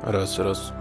Раз.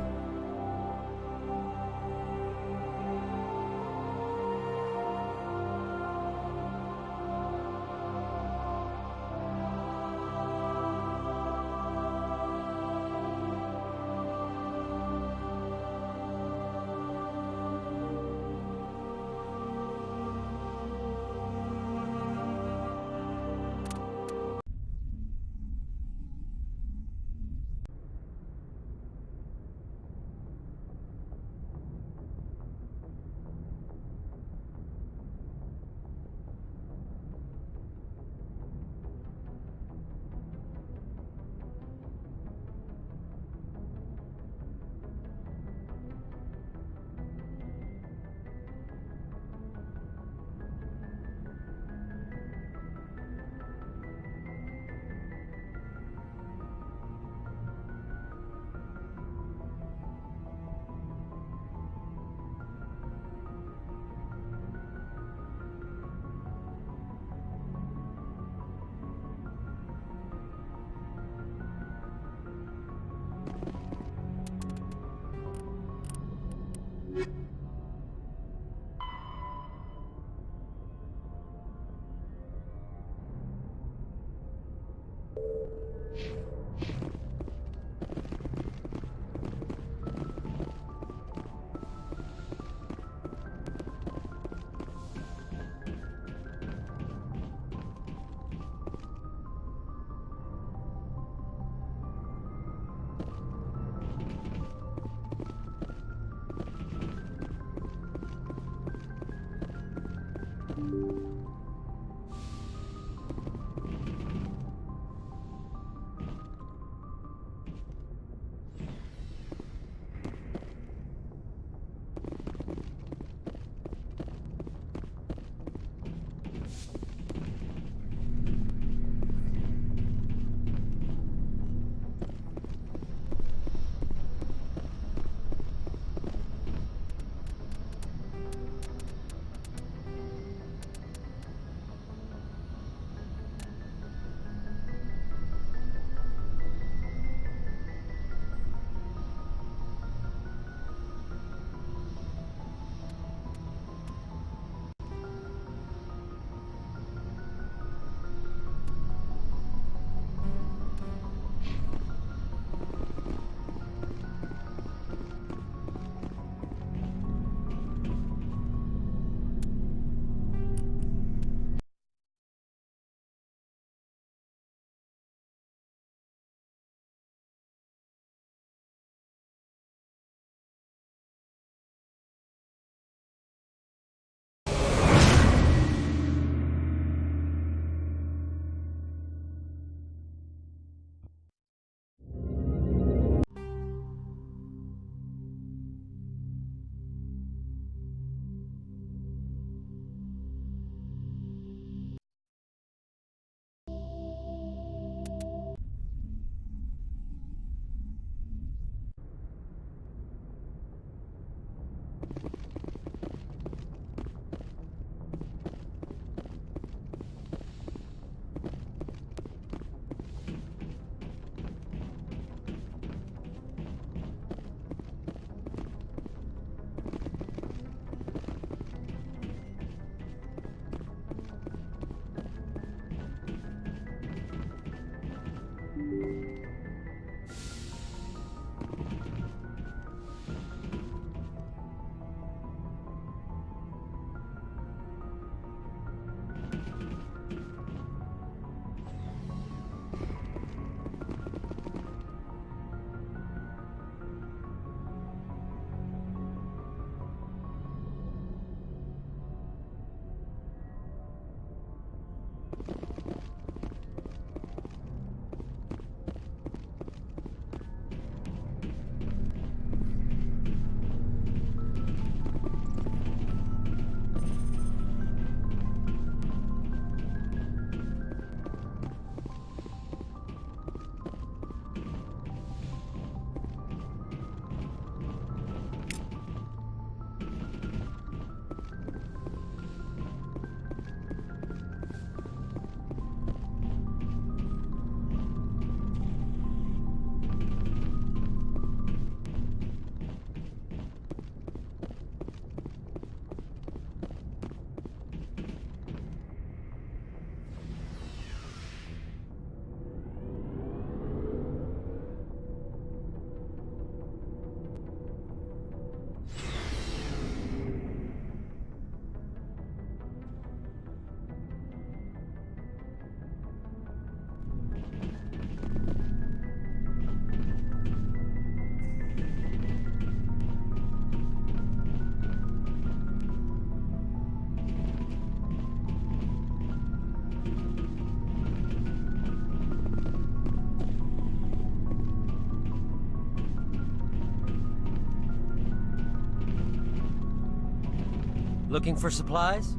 Looking for supplies?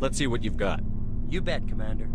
Let's see what you've got. You bet, Commander.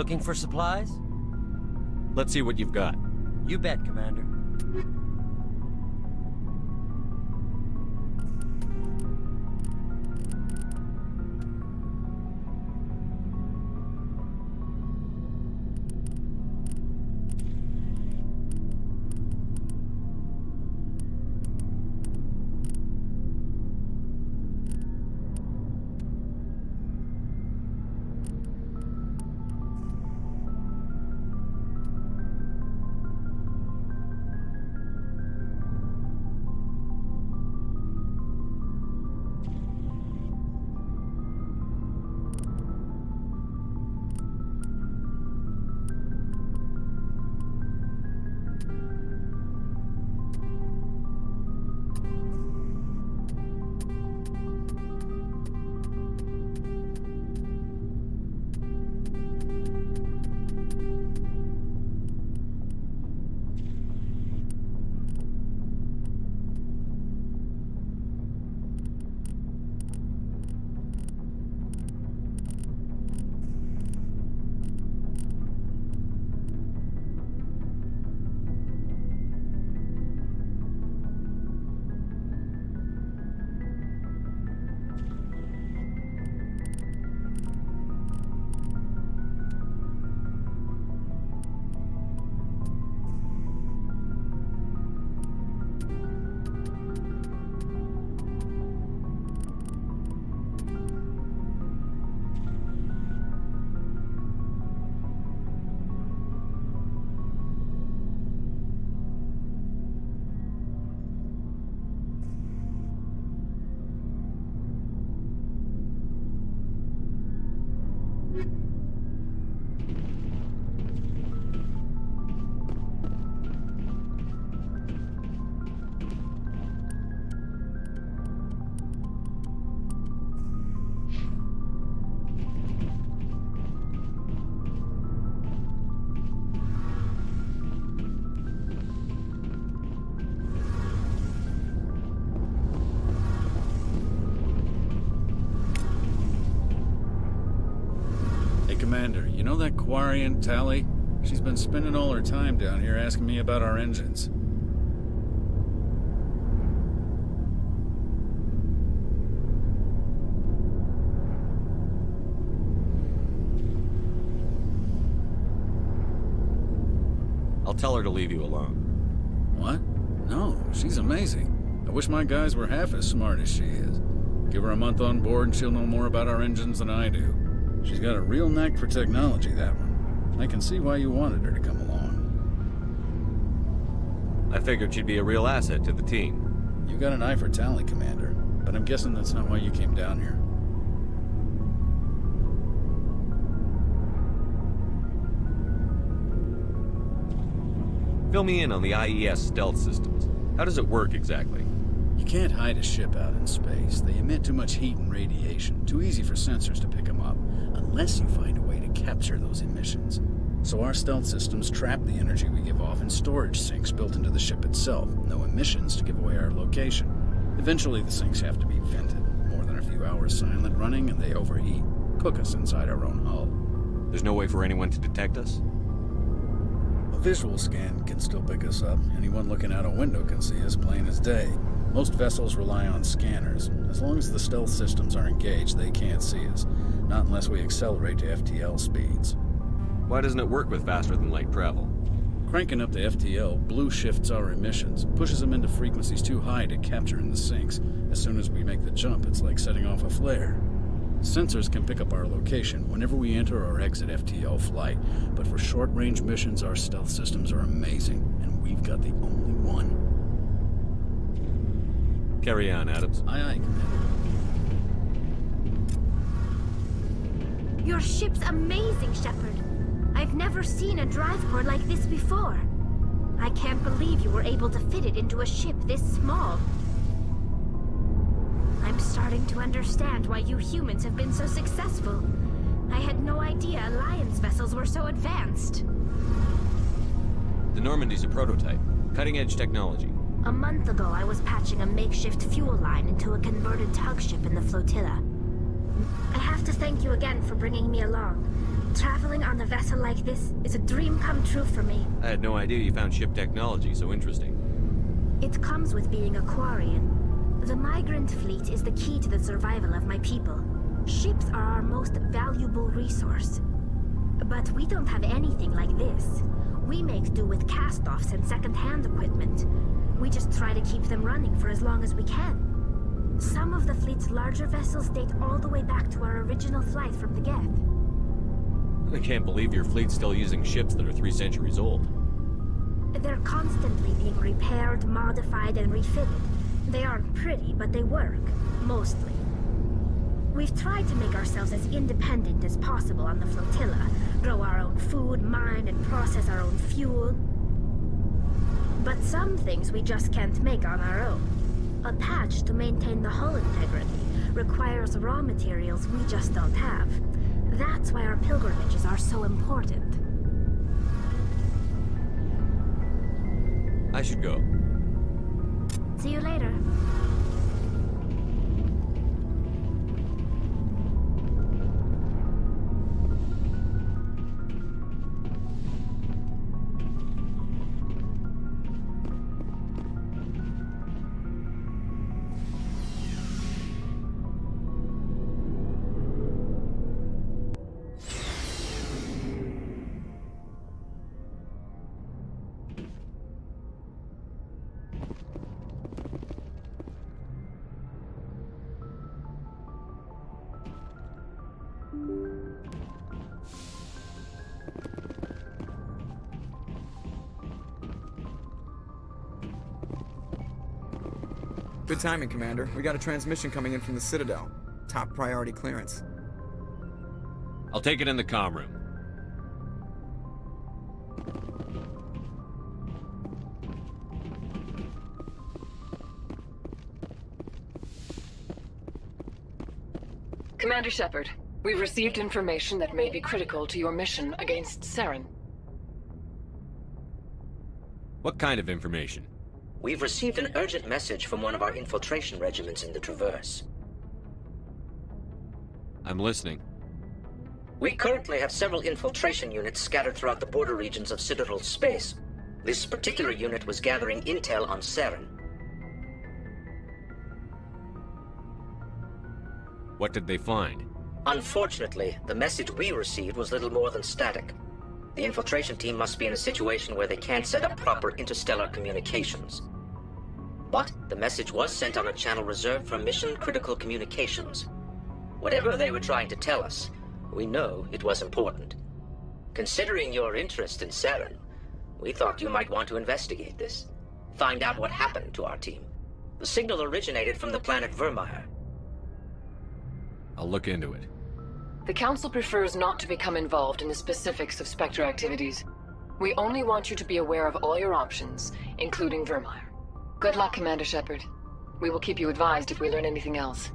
Looking for supplies? Let's see what you've got. You bet, Commander. Commander, you know that Quarian, Tally? She's been spending all her time down here asking me about our engines. I'll tell her to leave you alone. What? No, she's amazing. I wish my guys were half as smart as she is. Give her a month on board and she'll know more about our engines than I do. She's got a real knack for technology, that one. I can see why you wanted her to come along. I figured she'd be a real asset to the team. You got an eye for Tally, Commander, but I'm guessing that's not why you came down here. Fill me in on the IES stealth systems. How does it work exactly? You can't hide a ship out in space. They emit too much heat and radiation. Too easy for sensors to pick them up, unless you find a way to capture those emissions. So our stealth systems trap the energy we give off in storage sinks built into the ship itself. No emissions to give away our location. Eventually the sinks have to be vented. More than a few hours silent running and they overheat. Cook us inside our own hull. There's no way for anyone to detect us? A visual scan can still pick us up. Anyone looking out a window can see us plain as day. Most vessels rely on scanners. As long as the stealth systems are engaged, they can't see us. Not unless we accelerate to FTL speeds. Why doesn't it work with faster-than-light travel? Cranking up the FTL blue shifts our emissions, pushes them into frequencies too high to capture in the sinks. As soon as we make the jump, it's like setting off a flare. Sensors can pick up our location whenever we enter or exit FTL flight, but for short-range missions, our stealth systems are amazing, and we've got the only one. Carry on, Adams. Aye, aye, Commander. Your ship's amazing, Shepard. I've never seen a drive core like this before. I can't believe you were able to fit it into a ship this small. I'm starting to understand why you humans have been so successful. I had no idea Alliance vessels were so advanced. The Normandy's a prototype. Cutting-edge technology. A month ago, I was patching a makeshift fuel line into a converted tug ship in the flotilla. I have to thank you again for bringing me along. Traveling on a vessel like this is a dream come true for me. I had no idea you found ship technology so interesting. It comes with being a Quarian. The migrant fleet is the key to the survival of my people. Ships are our most valuable resource. But we don't have anything like this. We make do with cast-offs and second-hand equipment. We just try to keep them running for as long as we can. Some of the fleet's larger vessels date all the way back to our original flight from the Geth. I can't believe your fleet's still using ships that are 3 centuries old. They're constantly being repaired, modified, and refitted. They aren't pretty, but they work. Mostly. We've tried to make ourselves as independent as possible on the flotilla. Grow our own food, mine, and process our own fuel. But some things we just can't make on our own. A patch to maintain the hull integrity requires raw materials we just don't have. That's why our pilgrimages are so important. I should go. See you later. Good timing, Commander. We got a transmission coming in from the Citadel. Top priority clearance. I'll take it in the comm room. Commander Shepard, we've received information that may be critical to your mission against Saren. What kind of information? We've received an urgent message from one of our infiltration regiments in the Traverse. I'm listening. We currently have several infiltration units scattered throughout the border regions of Citadel space. This particular unit was gathering intel on Saren. What did they find? Unfortunately, the message we received was little more than static. The infiltration team must be in a situation where they can't set up proper interstellar communications. But the message was sent on a channel reserved for mission-critical communications. Whatever they were trying to tell us, we know it was important. Considering your interest in Saren, we thought you might want to investigate this. Find out what happened to our team. The signal originated from the planet Vermeer. I'll look into it. The Council prefers not to become involved in the specifics of Spectre activities. We only want you to be aware of all your options, including Vermeer. Good luck, Commander Shepard. We will keep you advised if we learn anything else.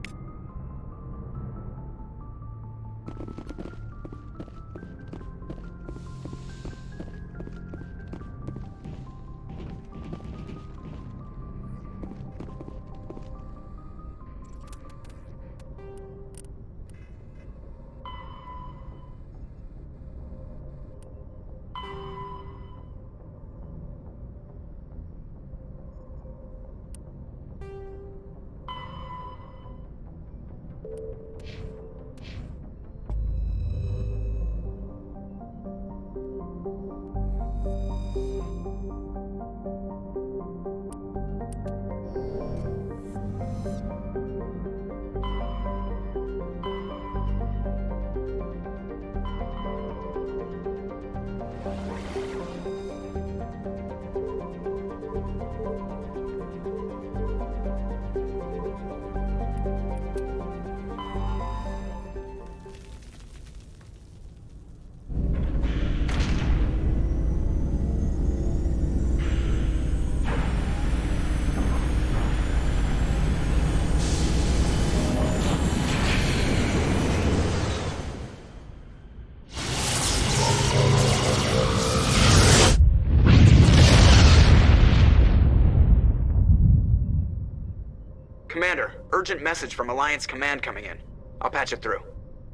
Commander, urgent message from Alliance Command coming in. I'll patch it through.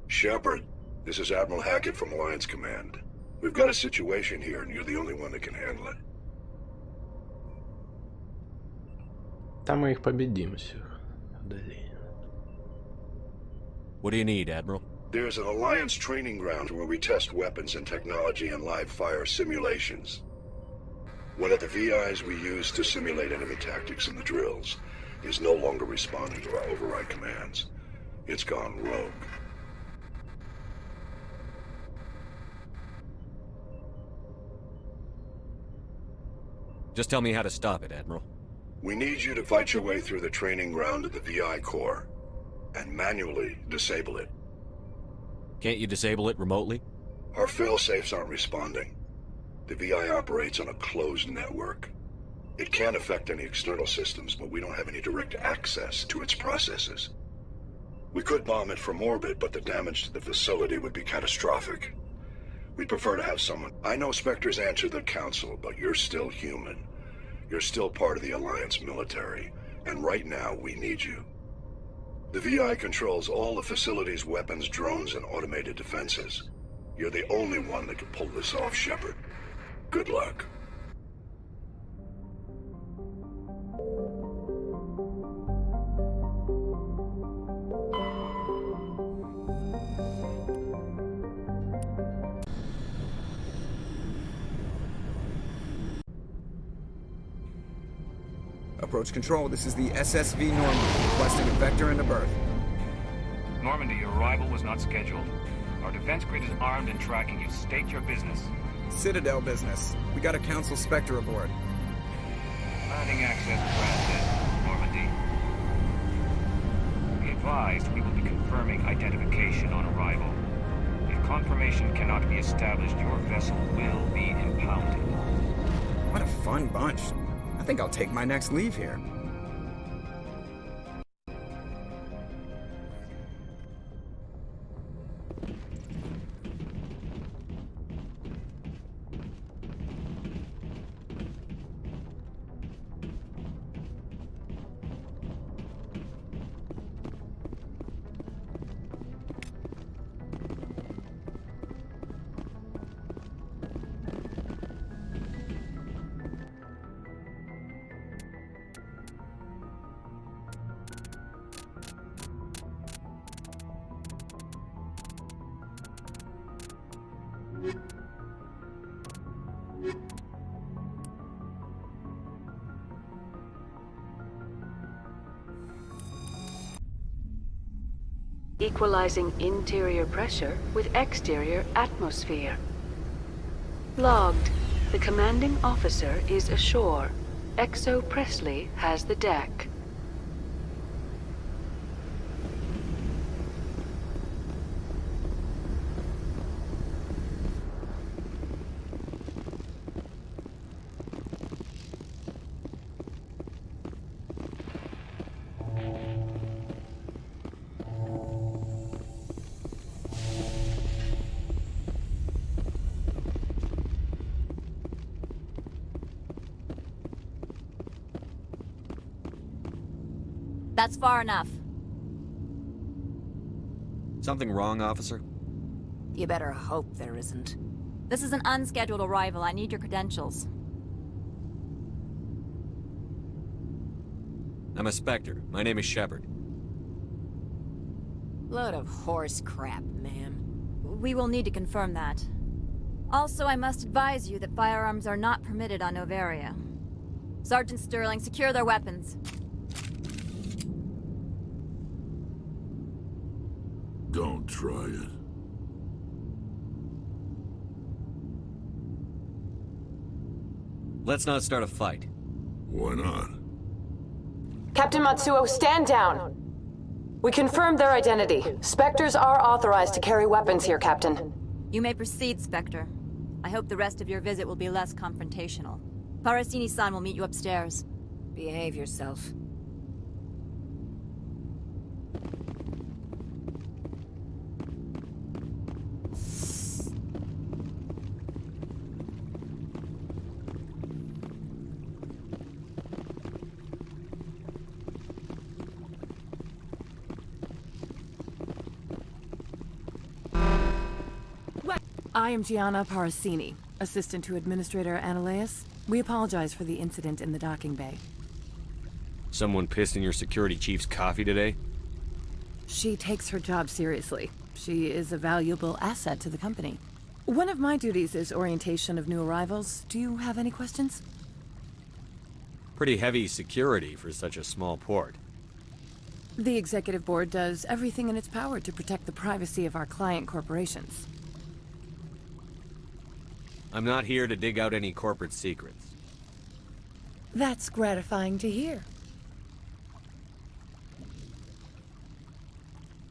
Shepard, This is Admiral Hackett from Alliance Command. We've got a situation here, and you're the only one that can handle it. Там мы их победим всех. Вдали. What do you need, Admiral? There's an Alliance training ground where we test weapons and technology in live fire simulations. One of the VIs we use to simulate enemy tactics in the drills is no longer responding to our override commands. It's gone rogue. Just tell me how to stop it, Admiral. We need you to fight your way through the training ground of the VI core and manually disable it. Can't you disable it remotely? Our fail-safes aren't responding. The VI operates on a closed network. It can affect any external systems, but we don't have any direct access to its processes. We could bomb it from orbit, but the damage to the facility would be catastrophic. We'd prefer to have someone... I know Spectres answer the Council, but you're still human. You're still part of the Alliance military, and right now we need you. The VI controls all the facility's weapons, drones, and automated defenses. You're the only one that can pull this off, Shepard. Good luck. Approach control, this is the SSV Normandy, requesting a vector into berth. Normandy, your arrival was not scheduled. Our defense grid is armed and tracking you. State your business. Citadel business. We got a Council Spectre aboard. Granting access granted, Normandy. Be advised, we will be confirming identification on arrival. If confirmation cannot be established, your vessel will be impounded. What a fun bunch. I think I'll take my next leave here. Equalizing interior pressure with exterior atmosphere. Logged. The commanding officer is ashore. Exo Presley has the deck. That's far enough. Something wrong, officer? You better hope there isn't. This is an unscheduled arrival. I need your credentials. I'm a Spectre. My name is Shepard. Load of horse crap, ma'am. We will need to confirm that. Also, I must advise you that firearms are not permitted on Novaria. Sergeant Sterling, secure their weapons. Don't try it. Let's not start a fight. Why not? Captain Matsuo, stand down! We confirmed their identity. Spectres are authorized to carry weapons here, Captain. You may proceed, Spectre. I hope the rest of your visit will be less confrontational. Parasini-san will meet you upstairs. Behave yourself. I am Gianna Parasini, assistant to Administrator Analeas. We apologize for the incident in the docking bay. Someone pissed in your security chief's coffee today? She takes her job seriously. She is a valuable asset to the company. One of my duties is orientation of new arrivals. Do you have any questions? Pretty heavy security for such a small port. The Executive Board does everything in its power to protect the privacy of our client corporations. I'm not here to dig out any corporate secrets. That's gratifying to hear.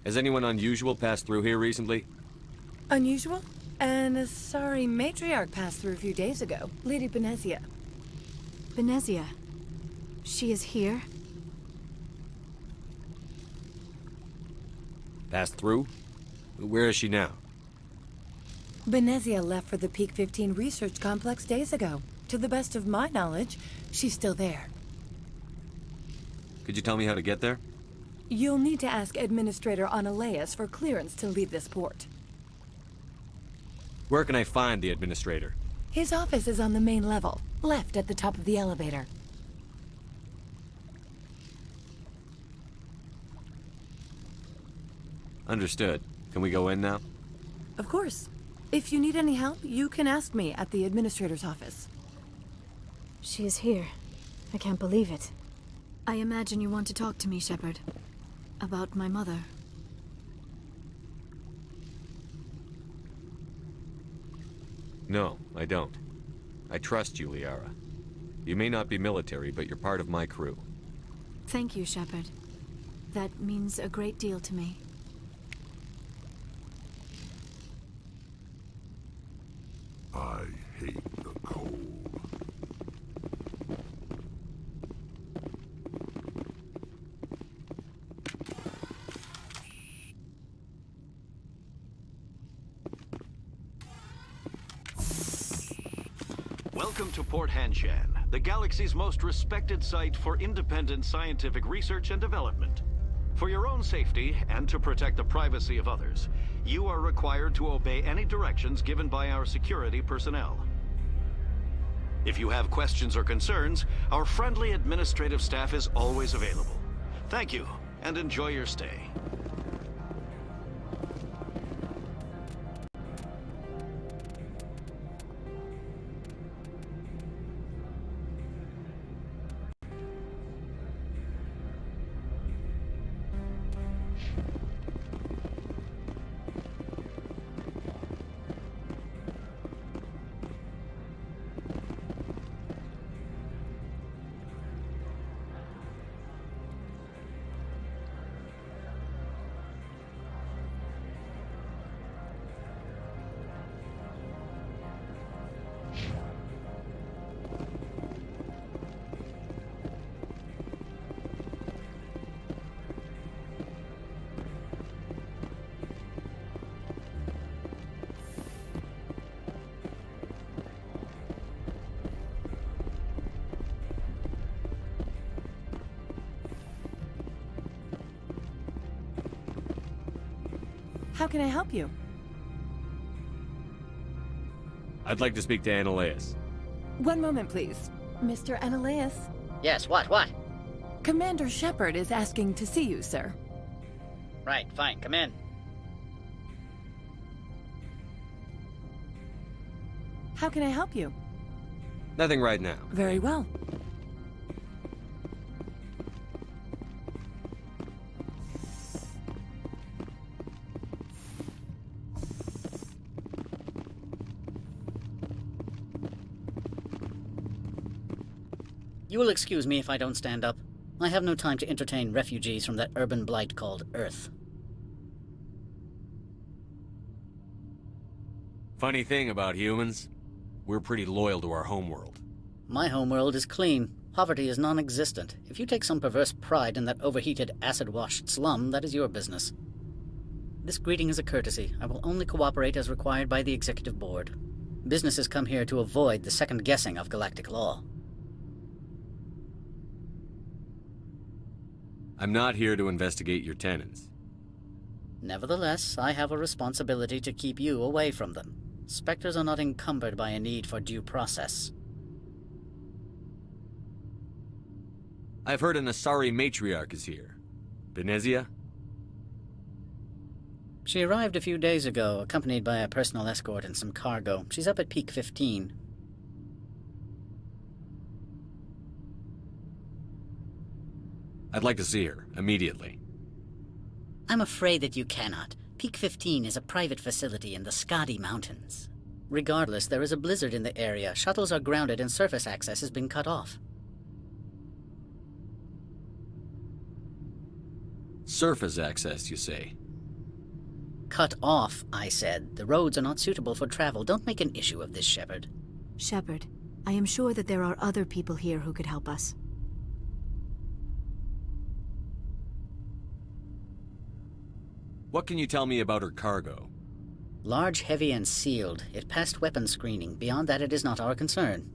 Has anyone unusual passed through here recently? Unusual? And a sorry matriarch passed through a few days ago. Lady Benezia. Benezia? She is here? Passed through? Where is she now? Benezia left for the Peak 15 research complex days ago. To the best of my knowledge, she's still there. Could you tell me how to get there? You'll need to ask Administrator Analeas for clearance to leave this port. Where can I find the Administrator? His office is on the main level, left at the top of the elevator. Understood. Can we go in now? Of course. If you need any help, you can ask me at the Administrator's office. She is here. I can't believe it. I imagine you want to talk to me, Shepard. About my mother. No, I don't. I trust you, Liara. You may not be military, but you're part of my crew. Thank you, Shepard. That means a great deal to me. I hate the cold. Welcome to Port Hanshan, the galaxy's most respected site for independent scientific research and development. For your own safety, and to protect the privacy of others, you are required to obey any directions given by our security personnel. If you have questions or concerns, our friendly administrative staff is always available. Thank you, and enjoy your stay. How can I help you? I'd like to speak to Analeas. One moment, please. Mr. Analeas? Yes, what? Commander Shepard is asking to see you, sir. Right, fine, come in. How can I help you? Nothing right now. Very well. You will excuse me if I don't stand up. I have no time to entertain refugees from that urban blight called Earth. Funny thing about humans, we're pretty loyal to our homeworld. My homeworld is clean. Poverty is non-existent. If you take some perverse pride in that overheated, acid-washed slum, that is your business. This greeting is a courtesy. I will only cooperate as required by the Executive Board. Businesses come here to avoid the second-guessing of galactic law. I'm not here to investigate your tenants. Nevertheless, I have a responsibility to keep you away from them. Spectres are not encumbered by a need for due process. I've heard an Asari matriarch is here. Benezia? She arrived a few days ago, accompanied by a personal escort and some cargo. She's up at Peak 15. I'd like to see her, immediately. I'm afraid that you cannot. Peak 15 is a private facility in the Skadi Mountains. Regardless, there is a blizzard in the area. Shuttles are grounded and surface access has been cut off. Surface access, you say? Cut off, I said. The roads are not suitable for travel. Don't make an issue of this, Shepard. Shepard, I am sure that there are other people here who could help us. What can you tell me about her cargo? Large, heavy, and sealed. It passed weapons screening. Beyond that, it is not our concern.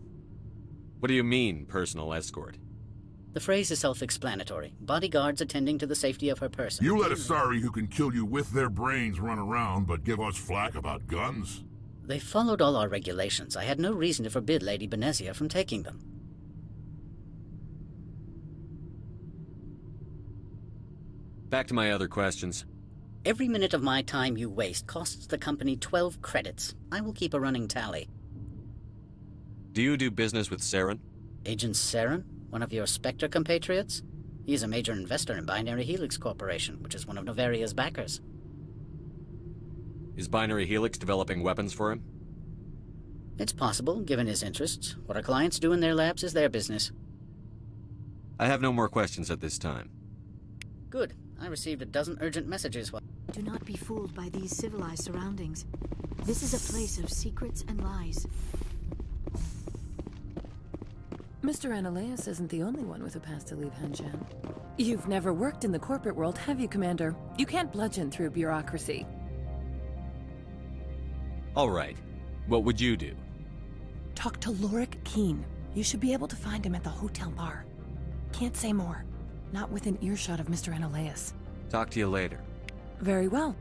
What do you mean, personal escort? The phrase is self-explanatory. Bodyguards attending to the safety of her person. You let Asari who can kill you with their brains run around, but give us flack about guns? They followed all our regulations. I had no reason to forbid Lady Benezia from taking them. Back to my other questions. Every minute of my time you waste costs the company 12 credits. I will keep a running tally. Do you do business with Saren? Agent Saren? One of your Spectre compatriots? He is a major investor in Binary Helix Corporation, which is one of Novaria's backers. Is Binary Helix developing weapons for him? It's possible, given his interests. What our clients do in their labs is their business. I have no more questions at this time. Good. I received a dozen urgent messages while... Do not be fooled by these civilized surroundings. This is a place of secrets and lies. Mr. Ananias isn't the only one with a past to leave Hanshan. You've never worked in the corporate world, have you, Commander? You can't bludgeon through bureaucracy. All right. What would you do? Talk to Lorik Keen. You should be able to find him at the hotel bar. Can't say more. Not within earshot of Mr. Ananias. Talk to you later. Very well.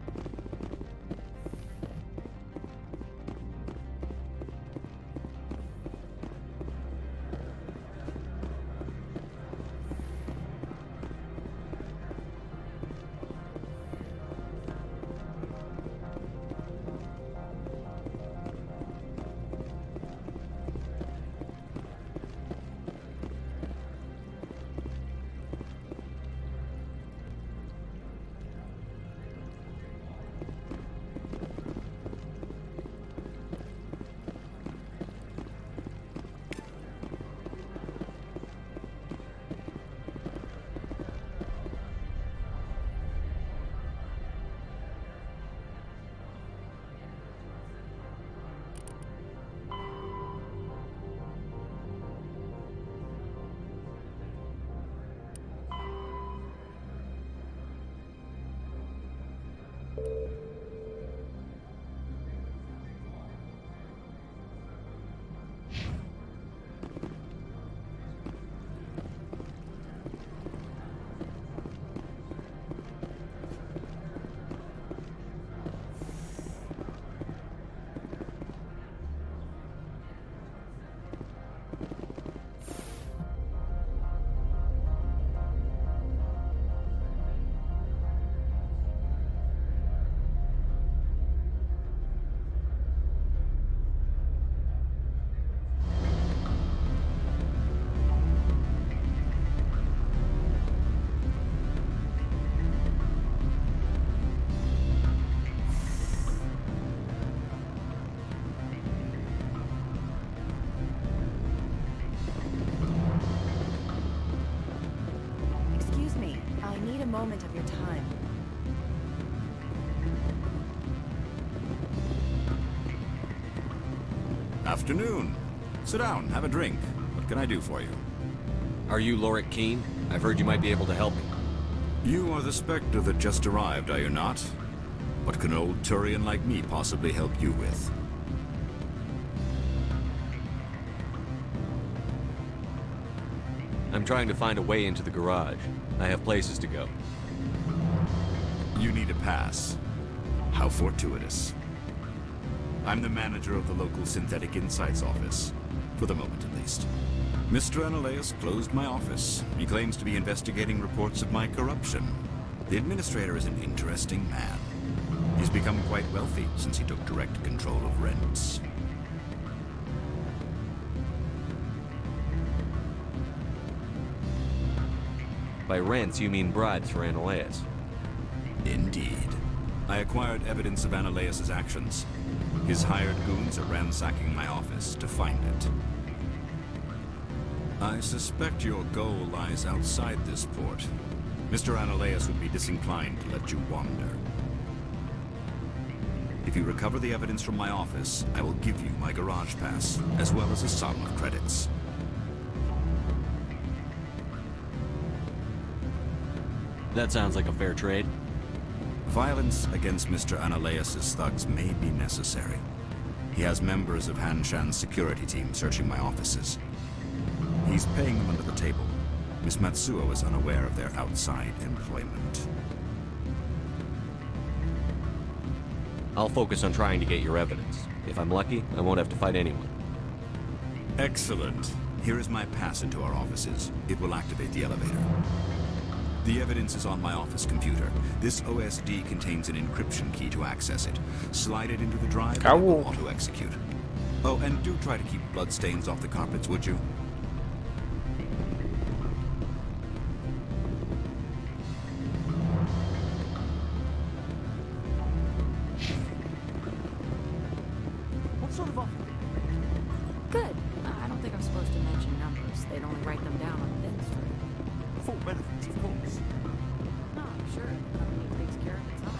Moment of your time. Afternoon. Sit down, have a drink. What can I do for you? Are you Lorik Keen? I've heard you might be able to help me. You are the Spectre that just arrived, are you not? What can an old Turian like me possibly help you with? I'm trying to find a way into the garage. I have places to go. You need a pass. How fortuitous. I'm the manager of the local Synthetic Insights office. For the moment, at least. Mr. Analaeus closed my office. He claims to be investigating reports of my corruption. The administrator is an interesting man. He's become quite wealthy since he took direct control of rents. By rents, you mean bribes for Analaeus? Indeed. I acquired evidence of Analaeus' actions. His hired goons are ransacking my office to find it. I suspect your goal lies outside this port. Mr. Analaeus would be disinclined to let you wander. If you recover the evidence from my office, I will give you my garage pass, as well as a sum of credits. That sounds like a fair trade. Violence against Mr. Analaeus' thugs may be necessary. He has members of Hanshan's security team searching my offices. He's paying them under the table. Miss Matsuo is unaware of their outside employment. I'll focus on trying to get your evidence. If I'm lucky, I won't have to fight anyone. Excellent. Here is my pass into our offices. It will activate the elevator. The evidence is on my office computer. This OSD contains an encryption key to access it. Slide it into the drive and it will auto-execute. Oh, and do try to keep bloodstains off the carpets, would you? What sort of offer? Good. I don't think I'm supposed to mention numbers. They'd only write them down on thin string. Full benefits, of course. No, I'm sure the company takes care of its own.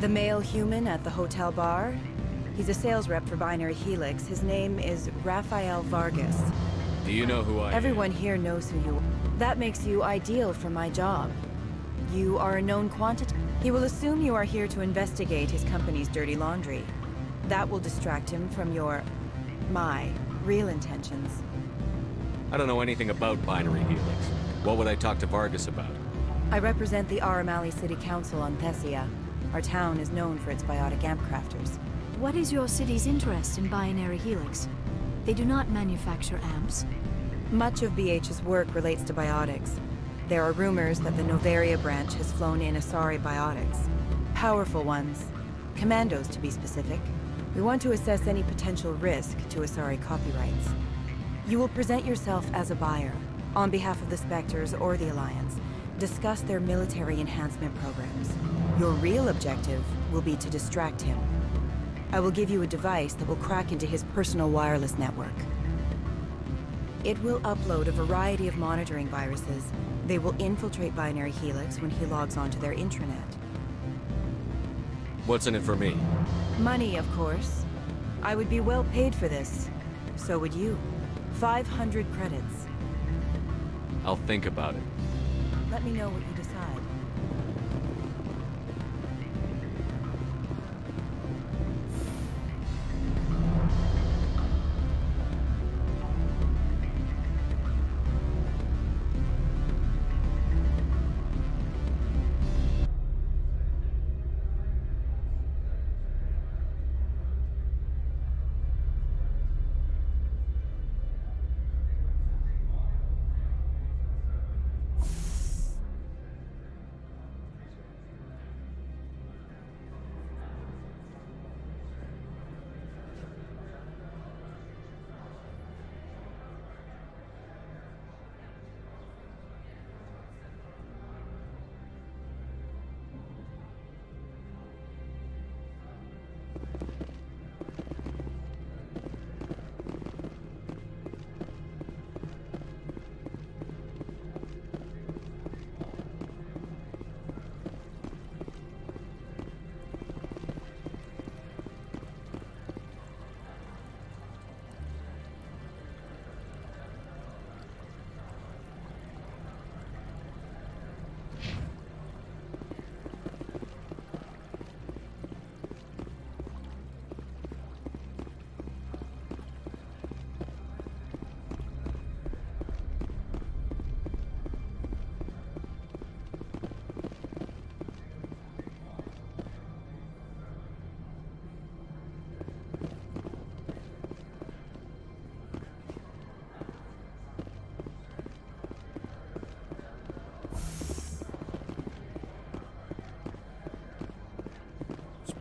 The male human at the hotel bar? He's a sales rep for Binary Helix. His name is Rafael Vargas. Do you know who I am? Everyone here knows who you are. That makes you ideal for my job. You are a known quantity. He will assume you are here to investigate his company's dirty laundry. That will distract him from my real intentions. I don't know anything about Binary Helix. What would I talk to Vargas about? I represent the Aramali City Council on Thessia. Our town is known for its biotic amp crafters. What is your city's interest in Binary Helix? They do not manufacture amps. Much of BH's work relates to biotics. There are rumors that the Novaria branch has flown in Asari biotics. Powerful ones. Commandos, to be specific. We want to assess any potential risk to Asari copyrights. You will present yourself as a buyer, on behalf of the Spectres or the Alliance. Discuss their military enhancement programs. Your real objective will be to distract him. I will give you a device that will crack into his personal wireless network. It will upload a variety of monitoring viruses. They will infiltrate Binary Helix when he logs onto their intranet. What's in it for me? Money, of course. I would be well paid for this. So would you. 500 credits. I'll think about it. Let me know what you decide.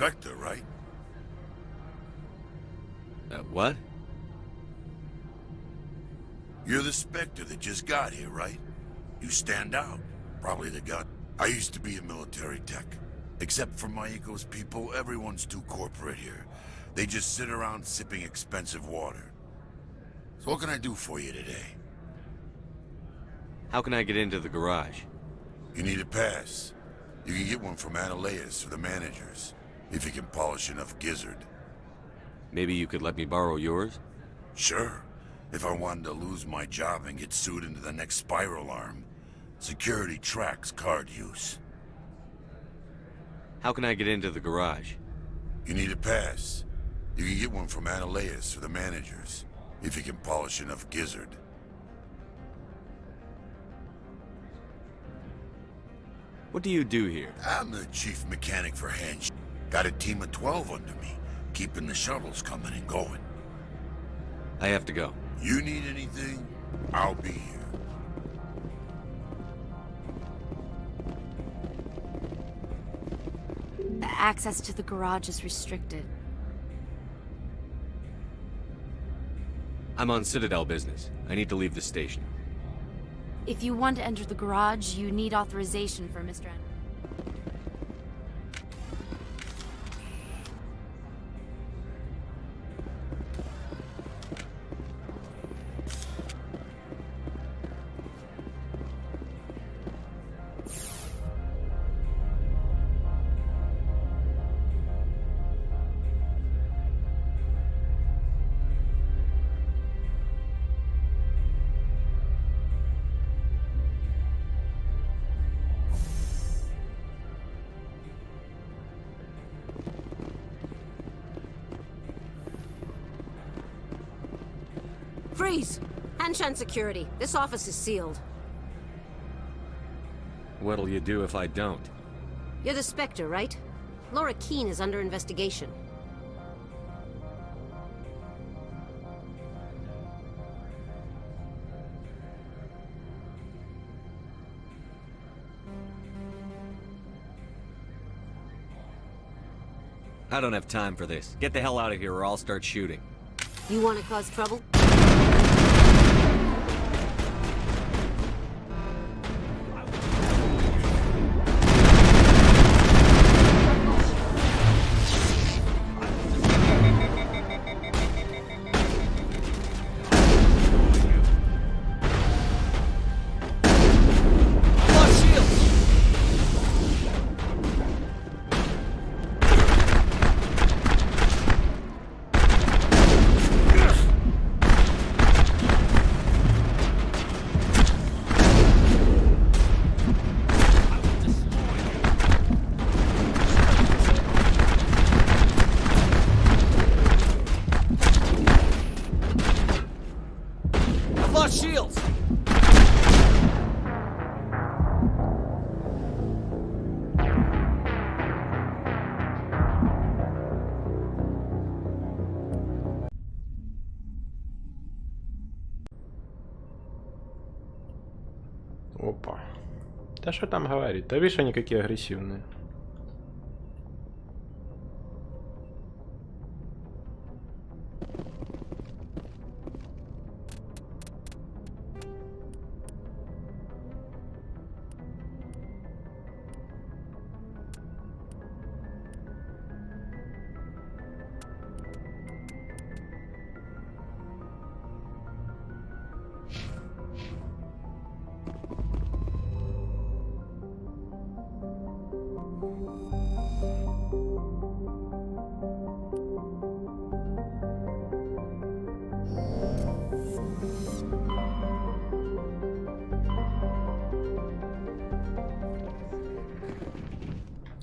Spectre, right? What? You're the Spectre that just got here, right? You stand out. Probably the gut. I used to be a military tech. Except for Maiko's people, everyone's too corporate here. They just sit around sipping expensive water. So what can I do for you today? How can I get into the garage? You need a pass. You can get one from Ananias or the managers, if you can polish enough gizzard. Maybe you could let me borrow yours? Sure. If I wanted to lose my job and get sued into the next spiral arm, security tracks card use. How can I get into the garage? You need a pass. You can get one from Ananias or the managers, if you can polish enough gizzard. What do you do here? I'm the chief mechanic for Hansh. Got a team of 12 under me, keeping the shuttles coming and going. I have to go. You need anything, I'll be here. Access to the garage is restricted. I'm on Citadel business. I need to leave the station. If you want to enter the garage, you need authorization for Mr. Freeze! Hanshan security. This office is sealed. What'll you do if I don't? You're the Spectre, right? Laura Keene is under investigation. I don't have time for this. Get the hell out of here or I'll start shooting. You want to cause trouble? Shields! Опа. Да что там говорит? Да видишь, они какие агрессивные.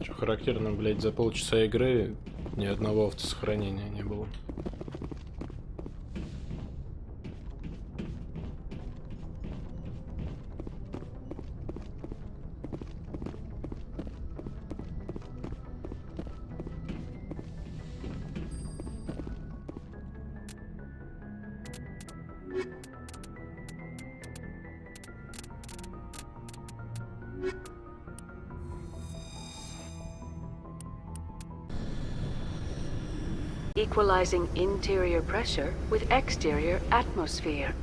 Что характерно, блядь, за полчаса игры ни одного автосохранения не было. equalizing interior pressure with exterior atmosphere.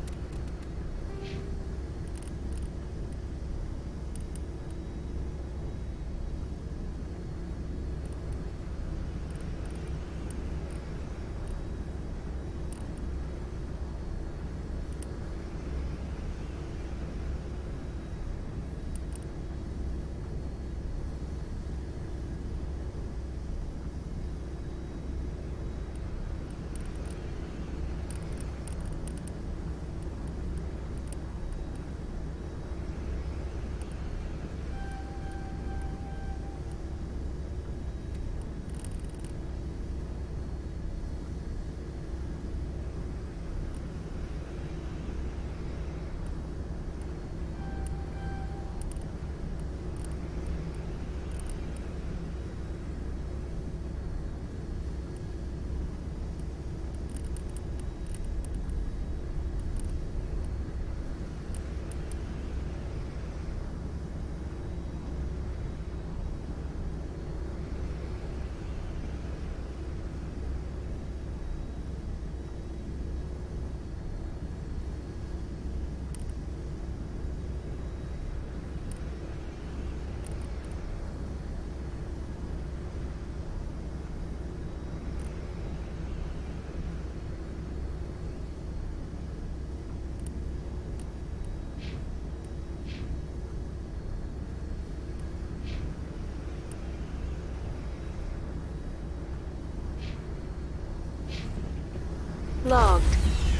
Logged.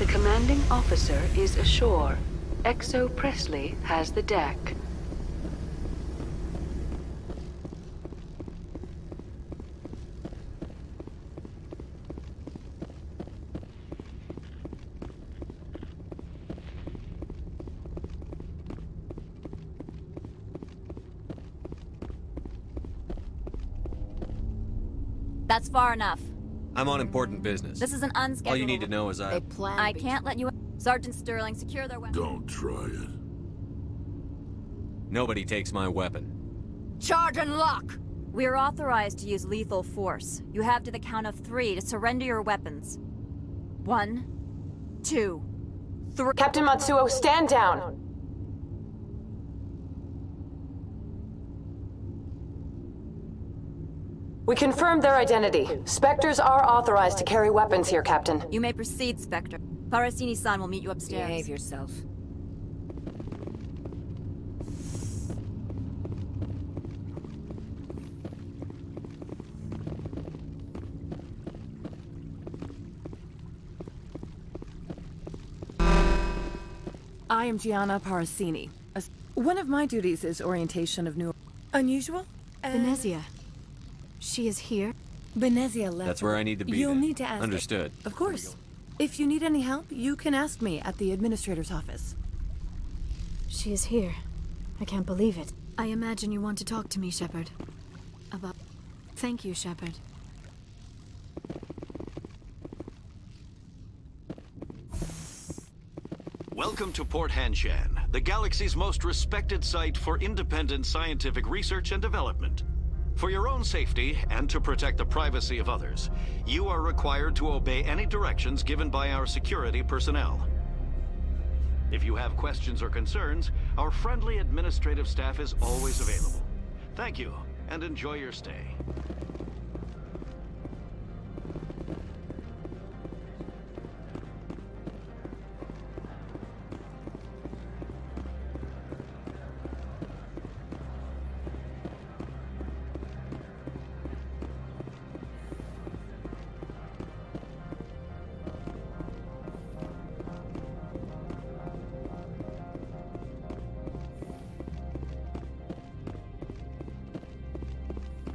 The commanding officer is ashore. XO Presley has the deck. That's far enough. I'm on important business. This is an unscheduled... All you need to know is I can't let you... Sergeant Sterling, secure their weapons. Don't try it. Nobody takes my weapon. Charge and lock! We are authorized to use lethal force. You have to the count of 3 to surrender your weapons. 1, 2, 3... Captain Matsuo, stand down! We confirmed their identity. Spectres are authorized to carry weapons here, Captain. You may proceed, Spectre. Parasini-san will meet you upstairs. Behave yourself. I am Gianna Parasini. One of my duties is orientation of new... Unusual? Venezia. She is here? Venezia left. That's where I need to be. You'll then. need to ask. Understood. Of course. If you need any help, you can ask me at the administrator's office. She is here. I can't believe it. I imagine you want to talk to me, Shepard. About... Thank you, Shepard. Welcome to Port Hanshan, the galaxy's most respected site for independent scientific research and development. For your own safety, and to protect the privacy of others, you are required to obey any directions given by our security personnel. If you have questions or concerns, our friendly administrative staff is always available. Thank you, and enjoy your stay.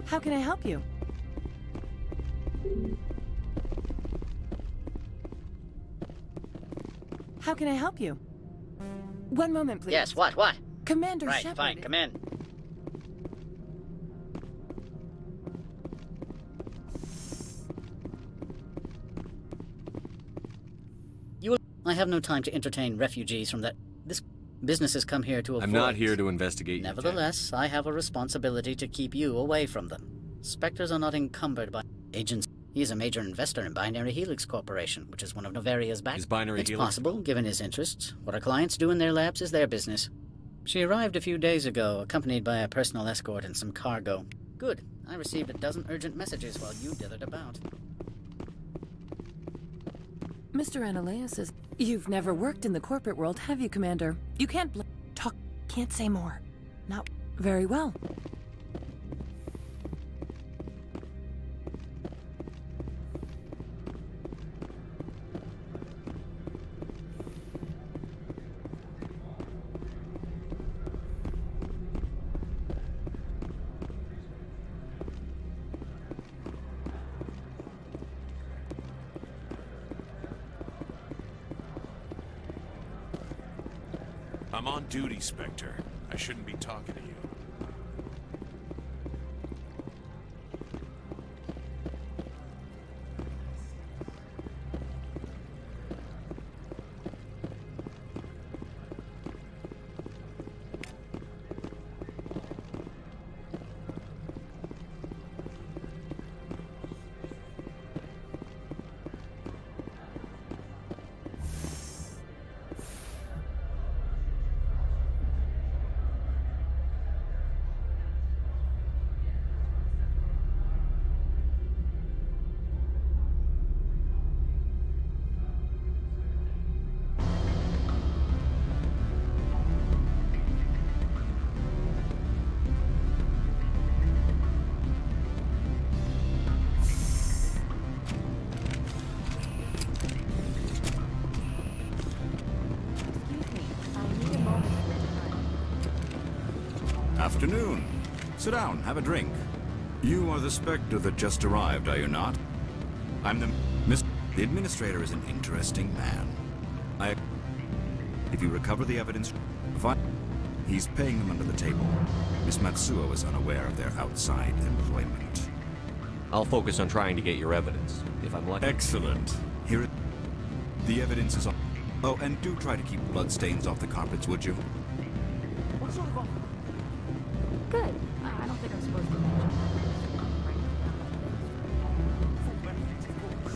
How can I help you? How can I help you? One moment, please. Yes, what? Commander Right, Shepard. fine, come in. I have no time to entertain refugees from that... This business has come here to avoid... I'm not here to investigate. Nevertheless, I have a responsibility to keep you away from them. Spectres are not encumbered by agents. He is a major investor in Binary Helix Corporation, which is one of Novaria's back. Is Binary It's Helix possible, given his interests. What our clients do in their labs is their business. She arrived a few days ago, accompanied by a personal escort and some cargo. Good. I received a dozen urgent messages while you dithered about. Mr. Ananias says you've never worked in the corporate world, have you, Commander? You can't can't say more. Not very well. I'm on duty, Spectre. I shouldn't be talking to you. Afternoon. Sit down, have a drink. You are the Spectre that just arrived, are you not? I'm the... The Administrator is an interesting man. If you recover the evidence, he's paying them under the table. Miss Matsuo is unaware of their outside employment. I'll focus on trying to get your evidence, if I'm lucky. Excellent. Here the evidence is on... Oh, and do try to keep bloodstains off the carpets, would you? What sort of offer? Good. I don't think I'm supposed to mention that. Full benefits, of course.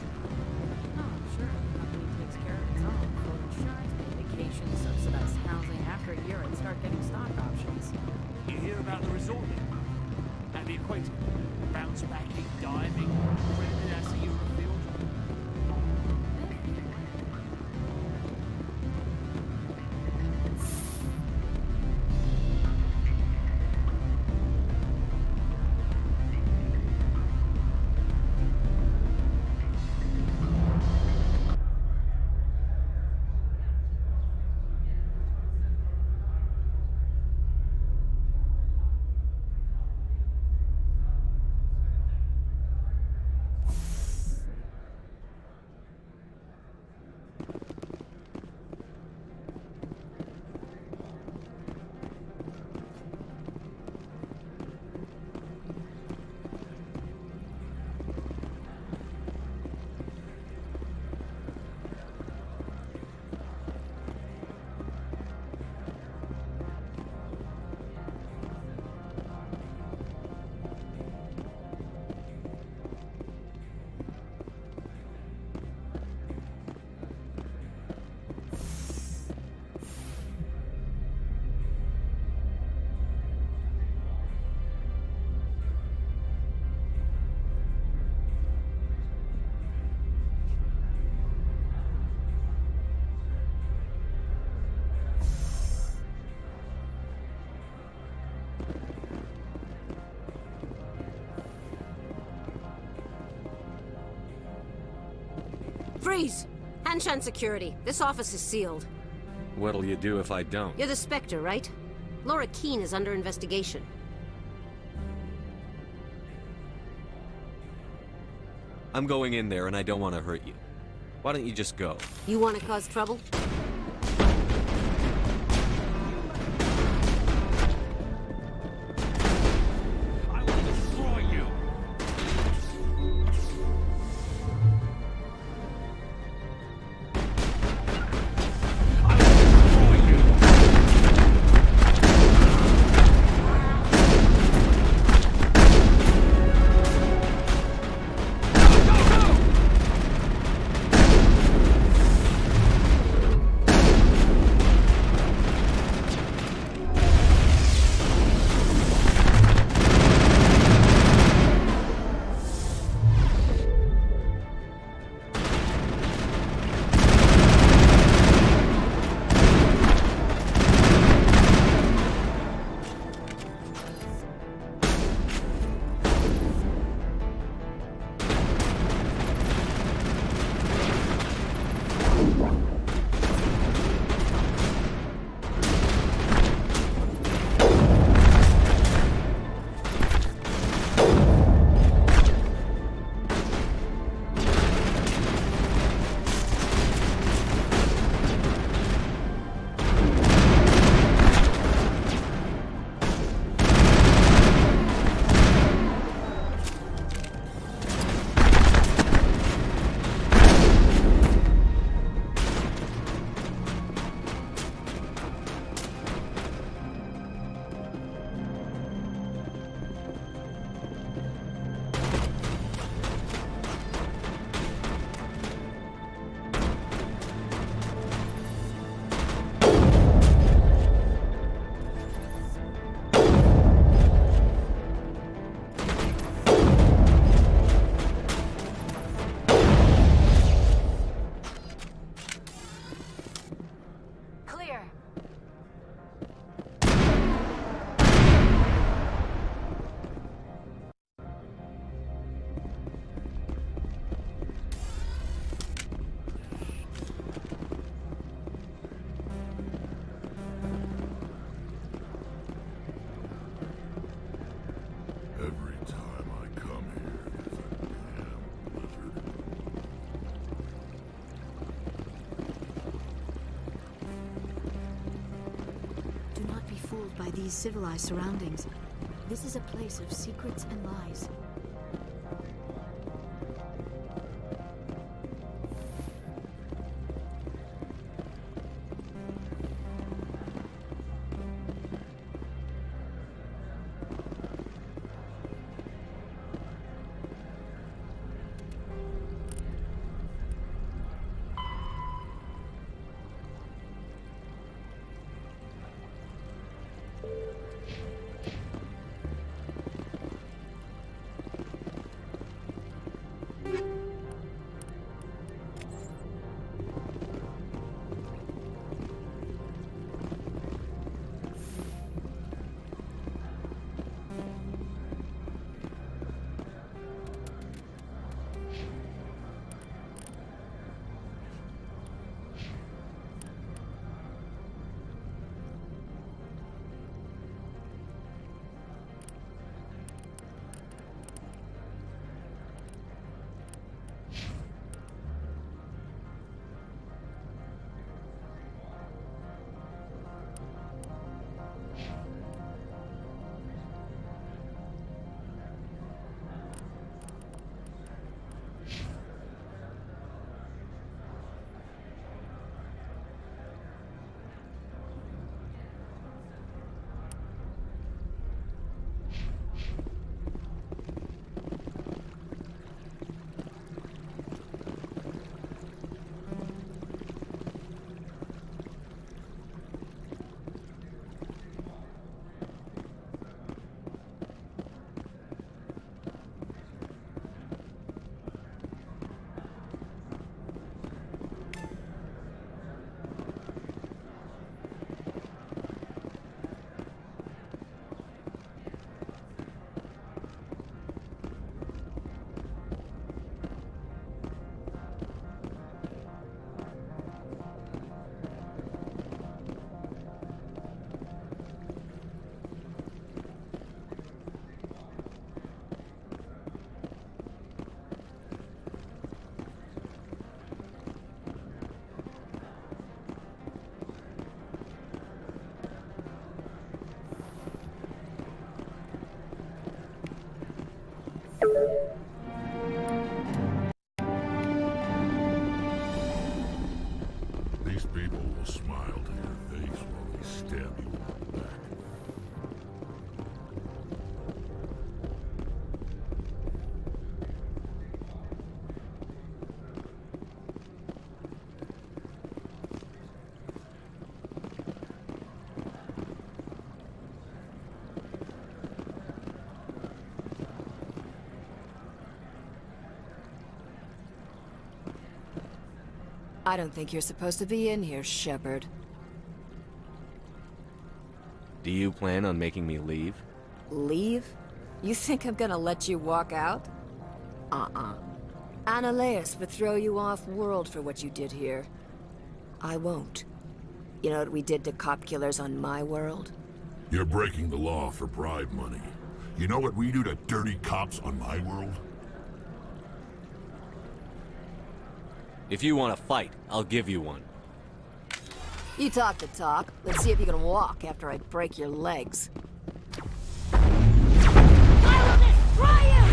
Oh, sure. The company takes care of its own. Full insurance, pay vacation, subsidized housing. After a year, I'd start getting stock options. You hear about the resort? At the equator? Bounce backing, diving, credited as a Eurofield? Freeze! Hanshan security. This office is sealed. What'll you do if I don't? You're the Spectre, right? Laura Keene is under investigation. I'm going in there and I don't want to hurt you. Why don't you just go? You want to cause trouble? Go! these civilized surroundings. This is a place of secrets and lies. These people will smile to your face while they stab you in the back. I don't think you're supposed to be in here, Shepard. Do you plan on making me leave? Leave? You think I'm gonna let you walk out? Annaleus would throw you off-world for what you did here. I won't. You know what we did to cop killers on my world? You're breaking the law for bribe money. You know what we do to dirty cops on my world? If you want to fight, I'll give you one. You talk the talk. Let's see if you can walk after I break your legs. I will destroy you!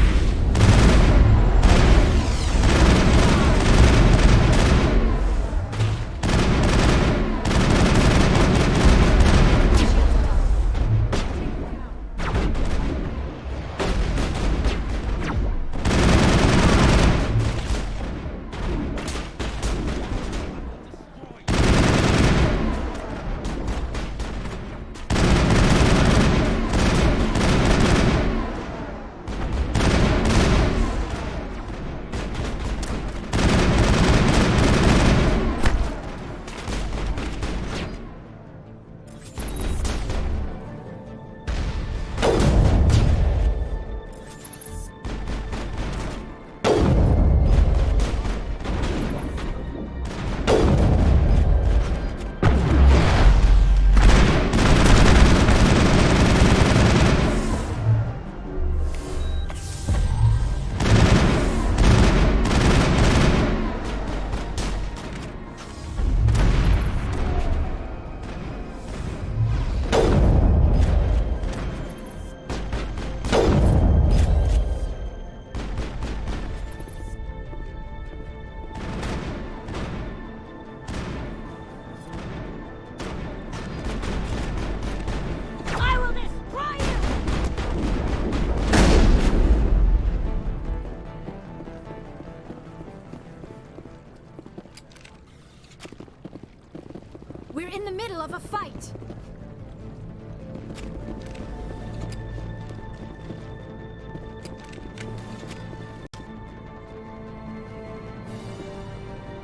We're in the middle of a fight!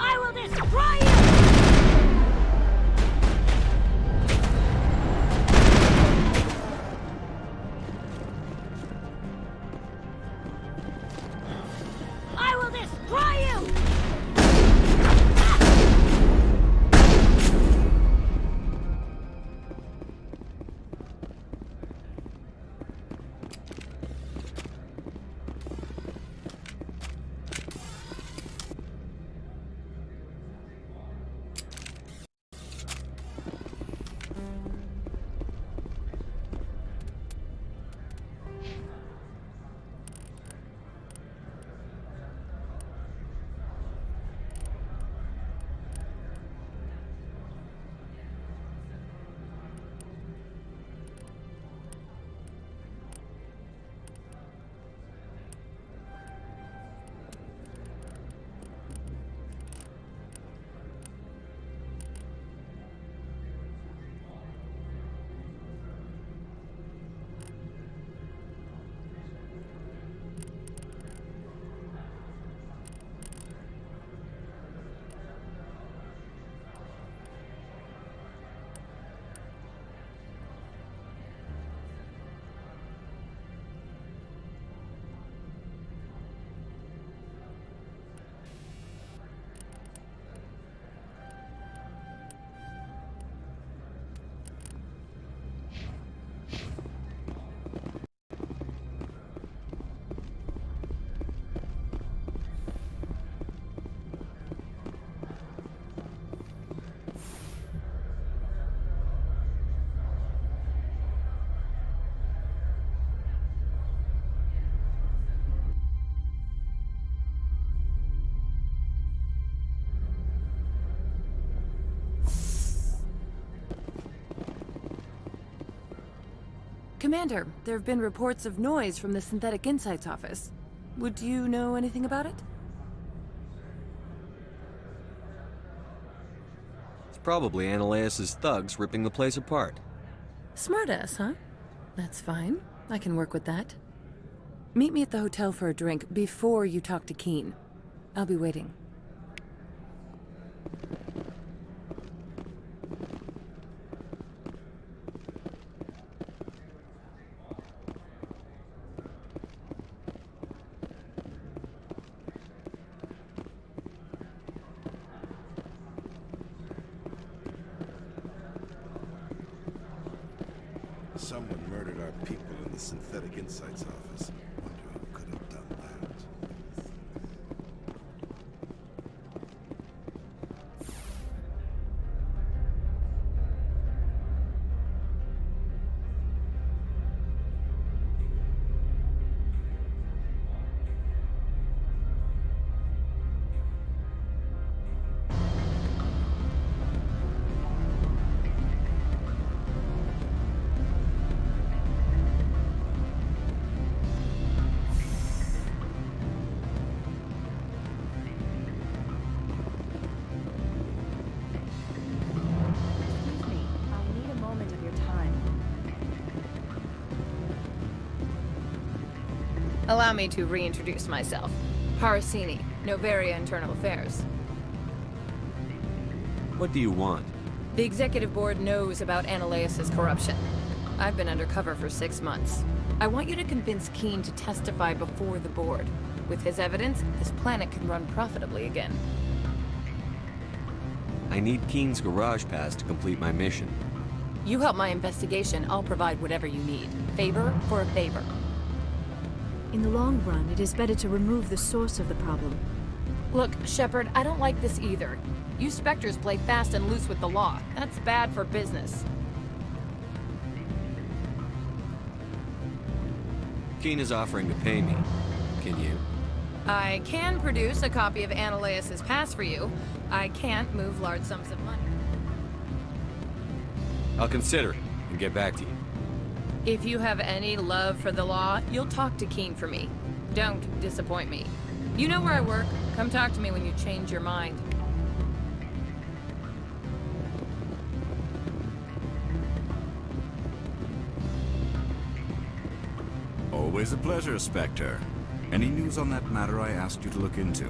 I will destroy you! I will destroy you! Commander, there have been reports of noise from the Synthetic Insights office. Would you know anything about it? It's probably Ananias's thugs ripping the place apart. Smartass, huh? That's fine. I can work with that. Meet me at the hotel for a drink before you talk to Keen. I'll be waiting. Someone murdered our people in the Synthetic Insights office. Wonder who could have done that. Allow me to reintroduce myself. Parasini, Novaria Internal Affairs. What do you want? The Executive Board knows about Ananias's corruption. I've been undercover for 6 months. I want you to convince Keen to testify before the Board. With his evidence, this planet can run profitably again. I need Keen's garage pass to complete my mission. You help my investigation, I'll provide whatever you need. Favor for a favor. In the long run, it is better to remove the source of the problem. Look, Shepard, I don't like this either. You Spectres play fast and loose with the law. That's bad for business. Keen is offering to pay me. Can you? I can produce a copy of Ananias's pass for you. I can't move large sums of money. I'll consider it and get back to you. If you have any love for the law, you'll talk to Keen for me. Don't disappoint me. You know where I work. Come talk to me when you change your mind. Always a pleasure, Spectre. Any news on that matter I asked you to look into?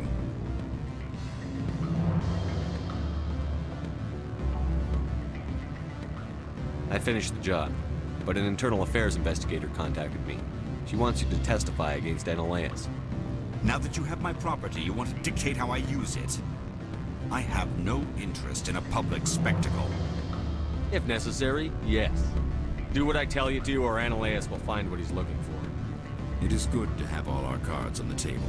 I finished the job, but an internal affairs investigator contacted me. She wants you to testify against Analaeus. Now that you have my property, you want to dictate how I use it. I have no interest in a public spectacle. If necessary, yes. Do what I tell you to, or Analaeus will find what he's looking for. It is good to have all our cards on the table.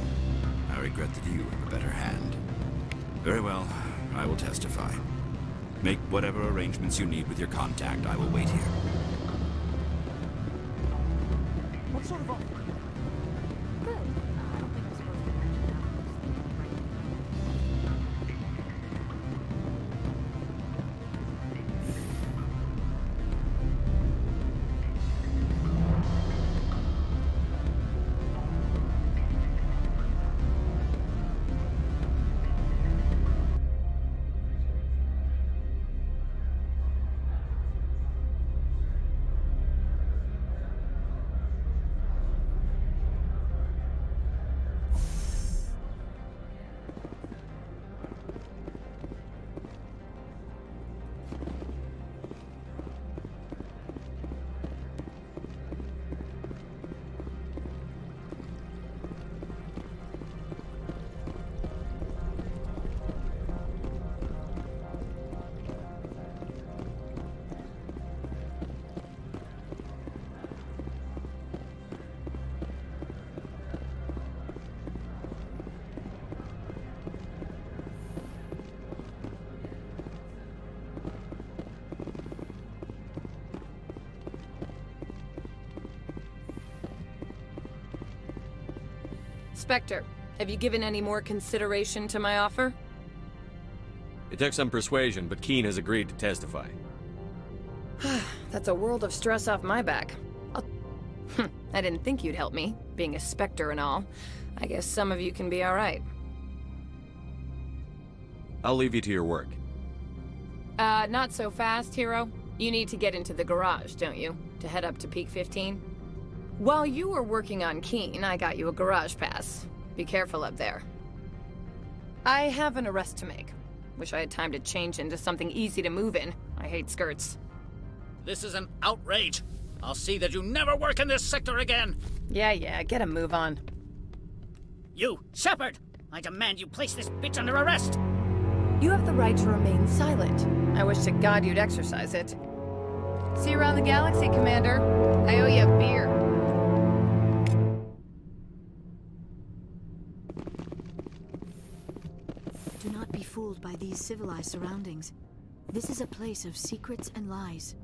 I regret that you have a better hand. Very well, I will testify. Make whatever arrangements you need with your contact. I will wait here. What sort of offer? Good. I don't think I'm supposed to mention that. Spectre, have you given any more consideration to my offer? It took some persuasion, but Keene has agreed to testify. That's a world of stress off my back. I didn't think you'd help me, being a Spectre and all. I guess some of you can be alright. I'll leave you to your work. Not so fast, hero. You need to get into the garage, don't you? To head up to Peak 15? While you were working on Keene, I got you a garage pass. Be careful up there. I have an arrest to make. Wish I had time to change into something easy to move in. I hate skirts. This is an outrage. I'll see that you never work in this sector again. Yeah, get a move on. You, Shepard! I demand you place this bitch under arrest! You have the right to remain silent. I wish to God you'd exercise it. See you around the galaxy, Commander. I owe you a beer. Do not be fooled by these civilized surroundings. This is a place of secrets and lies.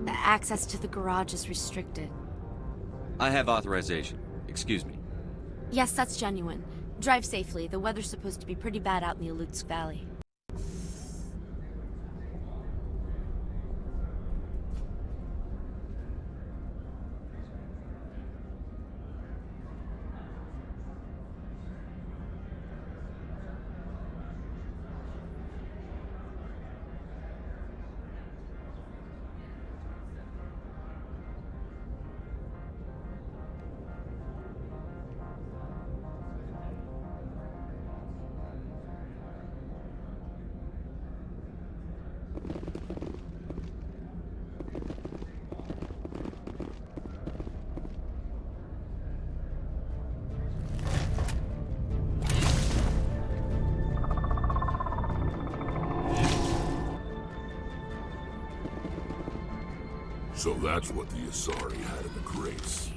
Access to the garage is restricted. I have authorization. Excuse me. Yes, that's genuine. Drive safely. The weather's supposed to be pretty bad out in the Alutsk Valley. So that's what the Asari had in the crates.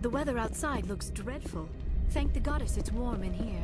The weather outside looks dreadful. Thank the goddess it's warm in here.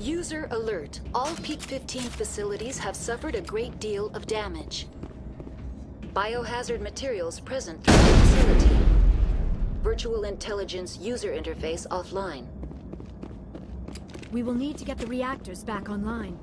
User alert. All Peak 15 facilities have suffered a great deal of damage. Biohazard materials present throughout the facility. Virtual intelligence user interface offline. We will need to get the reactors back online.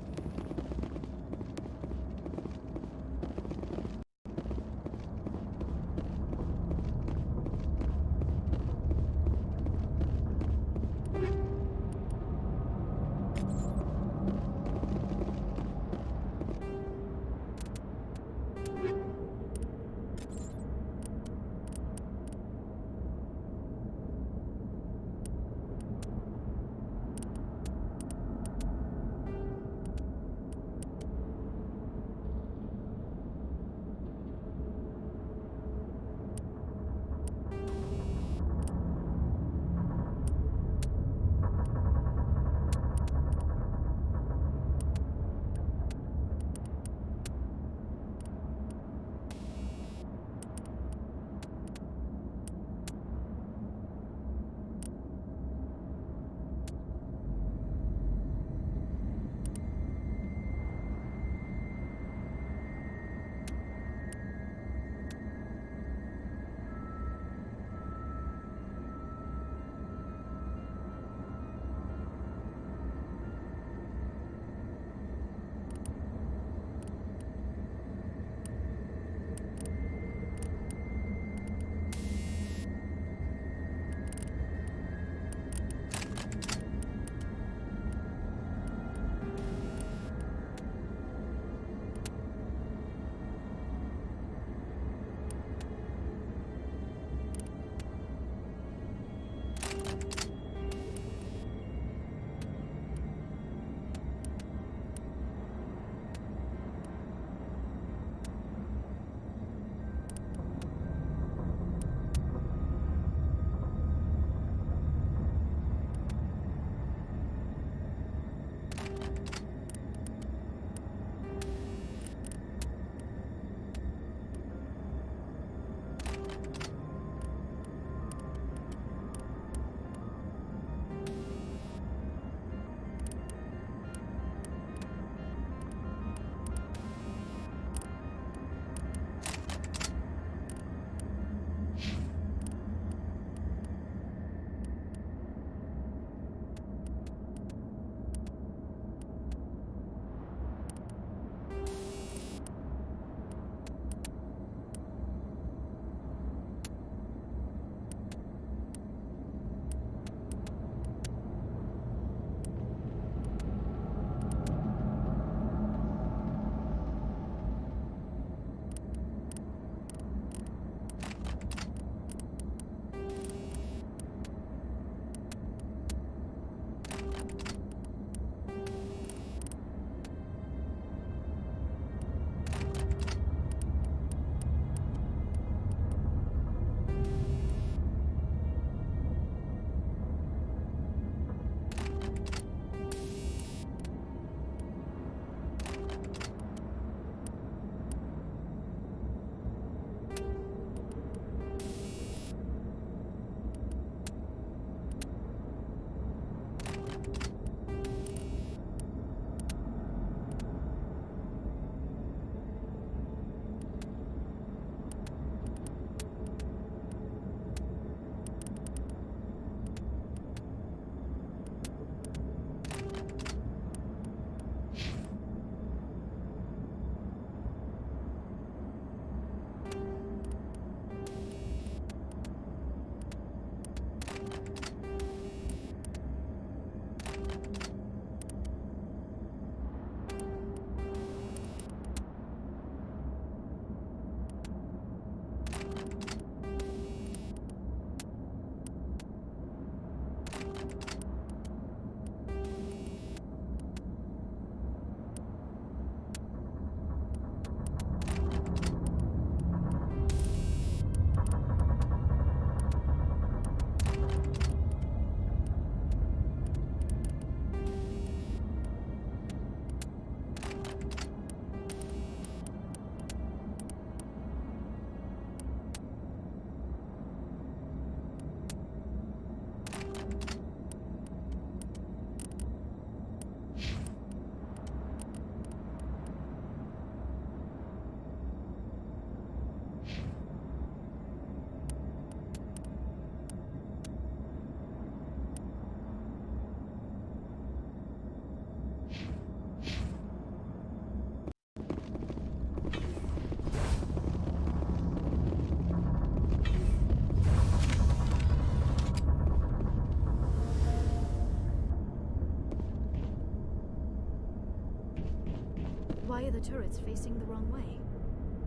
Why are the turrets facing the wrong way?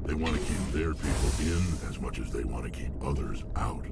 They want to keep their people in as much as they want to keep others out.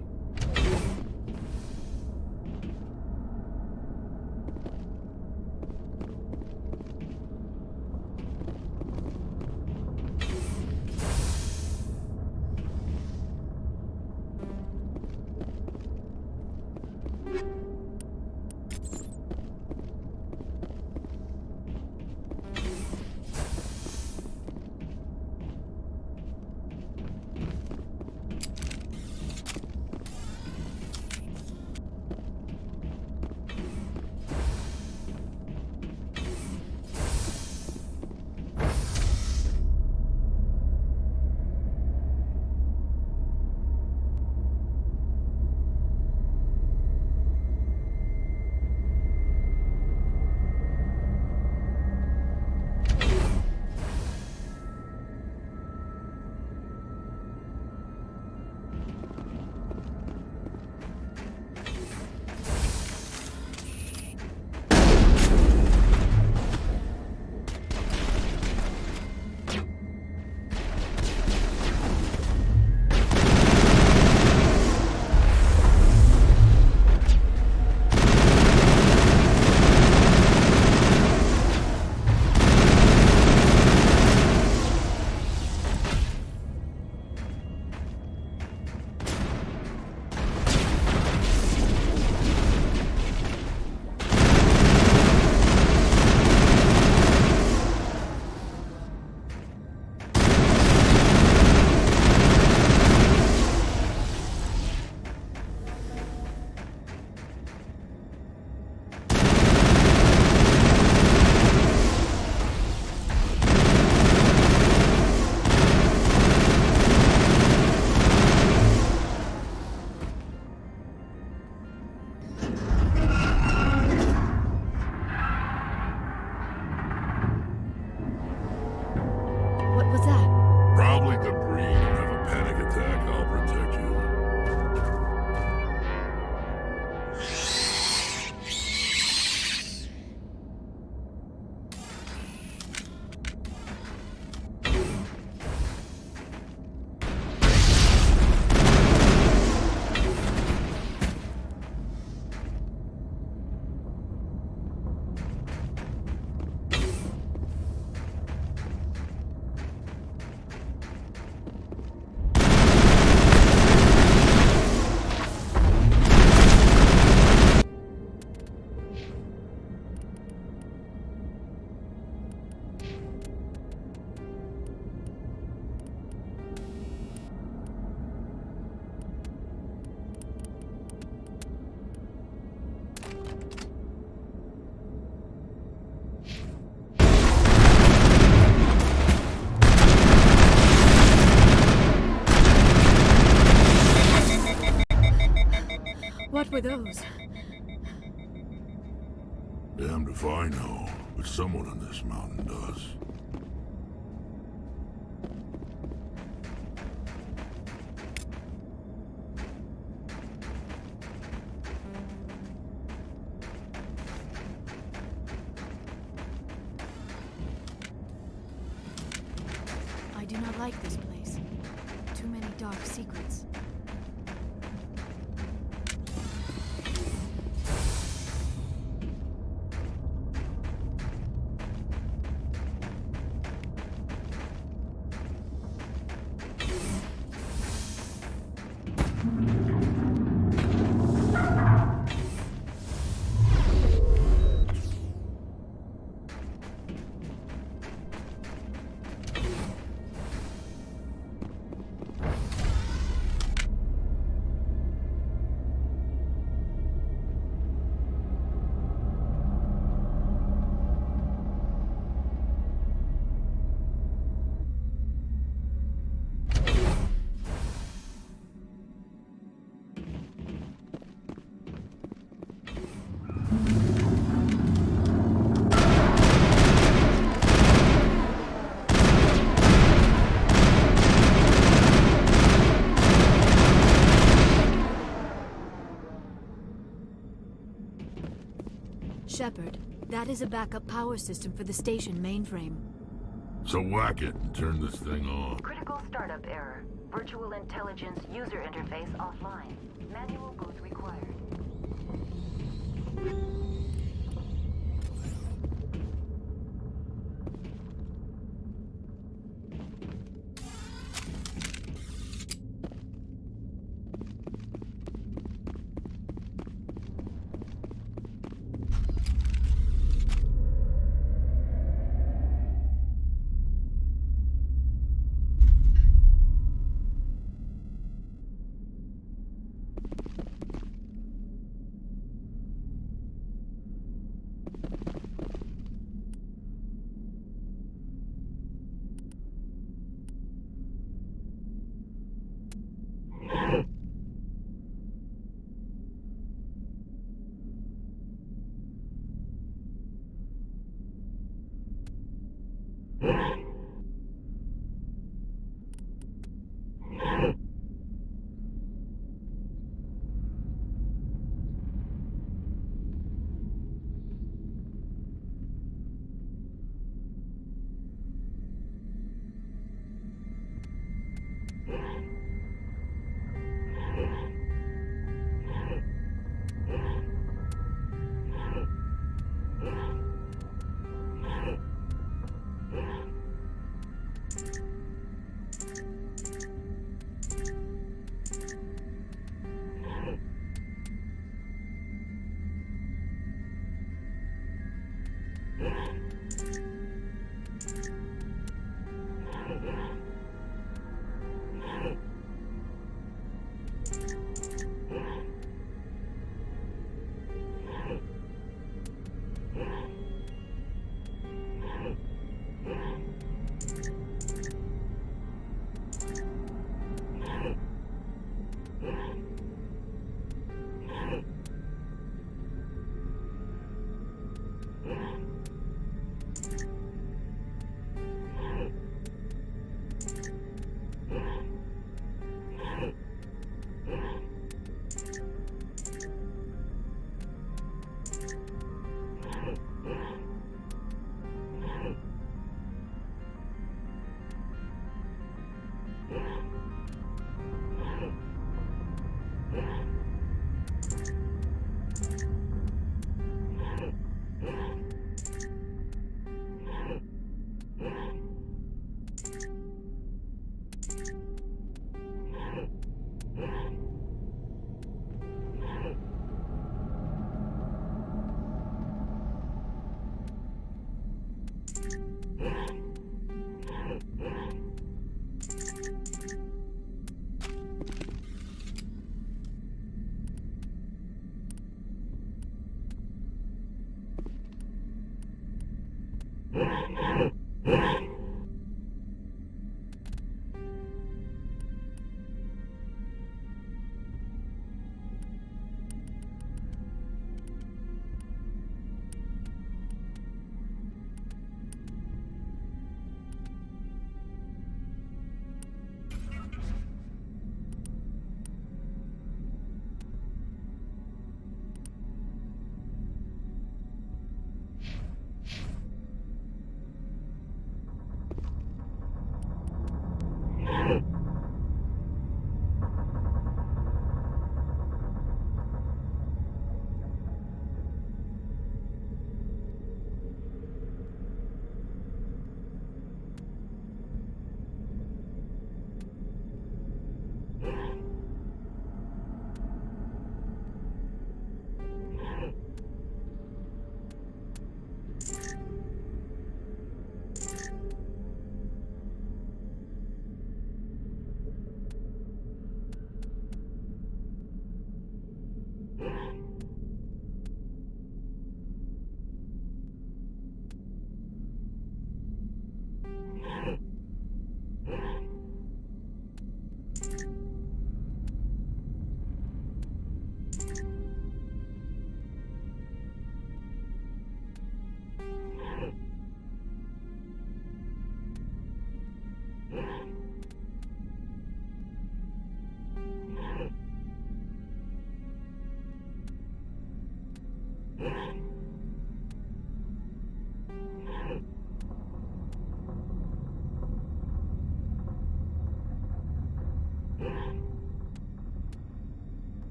What were those? Damned if I know, but someone on this mountain does. I do not like this place. Too many dark secrets. Shepard, that is a backup power system for the station mainframe. So whack it and turn this thing on. Critical startup error. Virtual intelligence user interface offline. Manual boot required.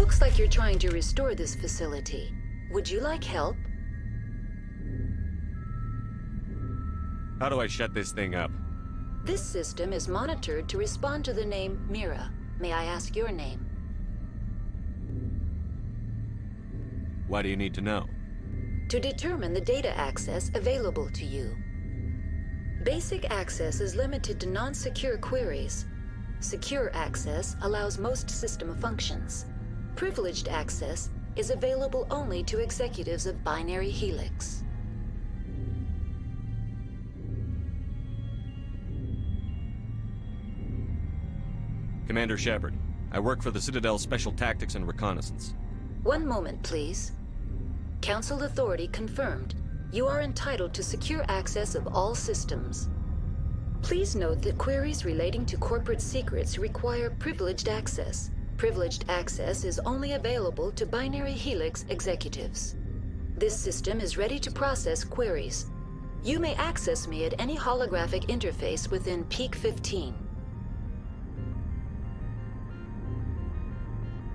Looks like you're trying to restore this facility. Would you like help? How do I shut this thing up? This system is monitored to respond to the name Mira. May I ask your name? Why do you need to know? To determine the data access available to you. Basic access is limited to non-secure queries. Secure access allows most system functions. Privileged access is available only to executives of Binary Helix. Commander Shepard, I work for the Citadel Special Tactics and Reconnaissance. One moment, please. Council authority confirmed. You are entitled to secure access of all systems. Please note that queries relating to corporate secrets require privileged access. Privileged access is only available to Binary Helix executives. This system is ready to process queries. You may access me at any holographic interface within Peak 15.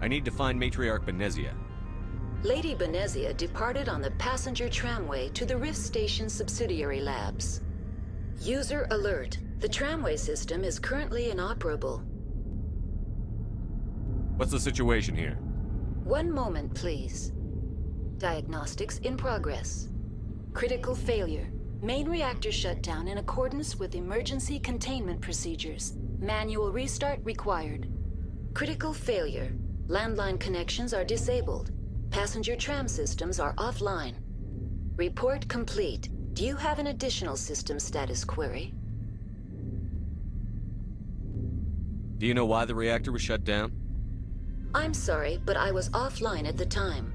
I need to find Matriarch Benezia. Lady Benezia departed on the passenger tramway to the Rift Station subsidiary labs. User alert. The tramway system is currently inoperable. What's the situation here? One moment, please. Diagnostics in progress. Critical failure. Main reactor shut down in accordance with emergency containment procedures. Manual restart required. Critical failure. Landline connections are disabled. Passenger tram systems are offline. Report complete. Do you have an additional system status query? Do you know why the reactor was shut down? I'm sorry, but I was offline at the time.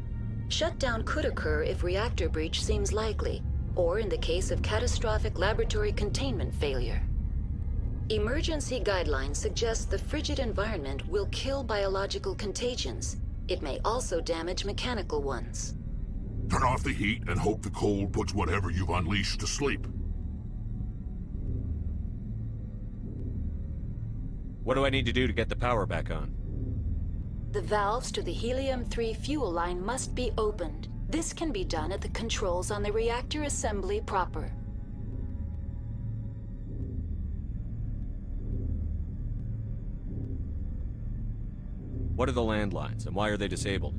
Shutdown could occur if reactor breach seems likely, or in the case of catastrophic laboratory containment failure. Emergency guidelines suggest the frigid environment will kill biological contagions. It may also damage mechanical ones. Turn off the heat and hope the cold puts whatever you've unleashed to sleep. What do I need to do to get the power back on? The valves to the helium-3 fuel line must be opened. This can be done at the controls on the reactor assembly proper. What are the landlines, and why are they disabled?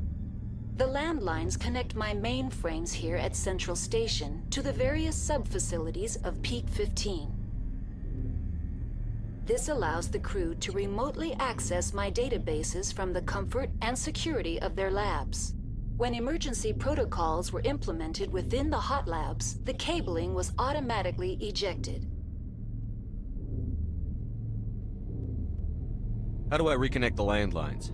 The landlines connect my mainframes here at Central Station to the various sub-facilities of Peak 15. This allows the crew to remotely access my databases from the comfort and security of their labs. When emergency protocols were implemented within the hot labs, the cabling was automatically ejected. How do I reconnect the landlines?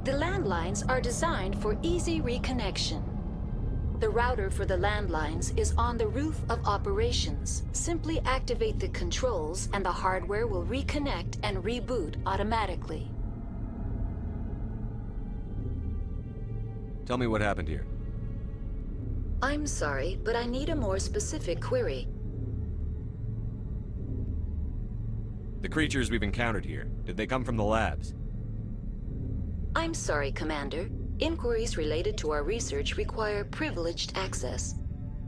The landlines are designed for easy reconnection. The router for the landlines is on the roof of operations. Simply activate the controls and the hardware will reconnect and reboot automatically. Tell me what happened here. I'm sorry, but I need a more specific query. The creatures we've encountered here, did they come from the labs? I'm sorry, Commander. Inquiries related to our research require privileged access.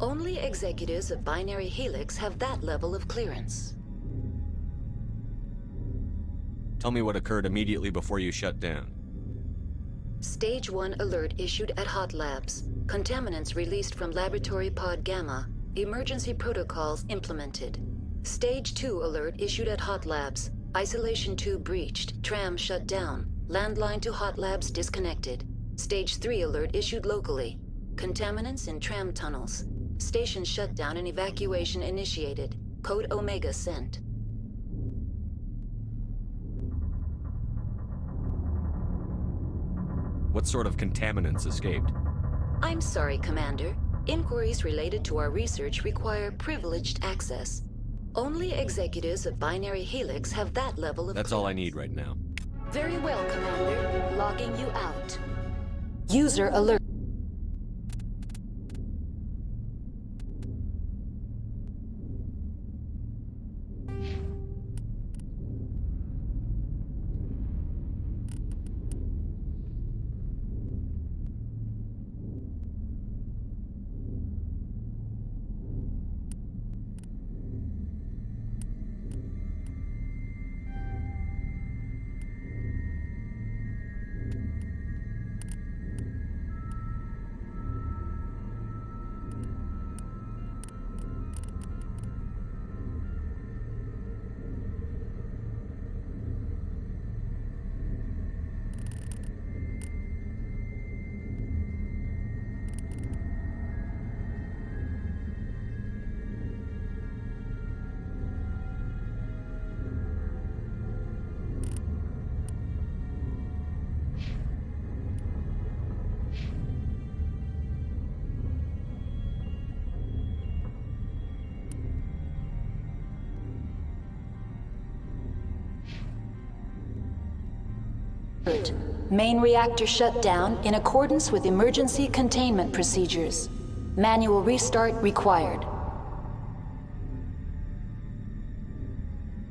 Only executives of Binary Helix have that level of clearance. Tell me what occurred immediately before you shut down. Stage 1 alert issued at Hot Labs. Contaminants released from Laboratory Pod Gamma. Emergency protocols implemented. Stage 2 alert issued at Hot Labs. Isolation 2 breached. Tram shut down. Landline to Hot Labs disconnected. Stage 3 alert issued locally. Contaminants in tram tunnels. Station shutdown and evacuation initiated. Code Omega sent. What sort of contaminants escaped? I'm sorry, Commander. Inquiries related to our research require privileged access. Only executives of Binary Helix have that level of That's all I need right now. Very well, Commander. Logging you out. User alert. Main reactor shut down in accordance with emergency containment procedures. Manual restart required.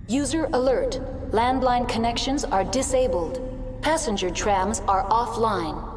User alert. Landline connections are disabled. Passenger trams are offline.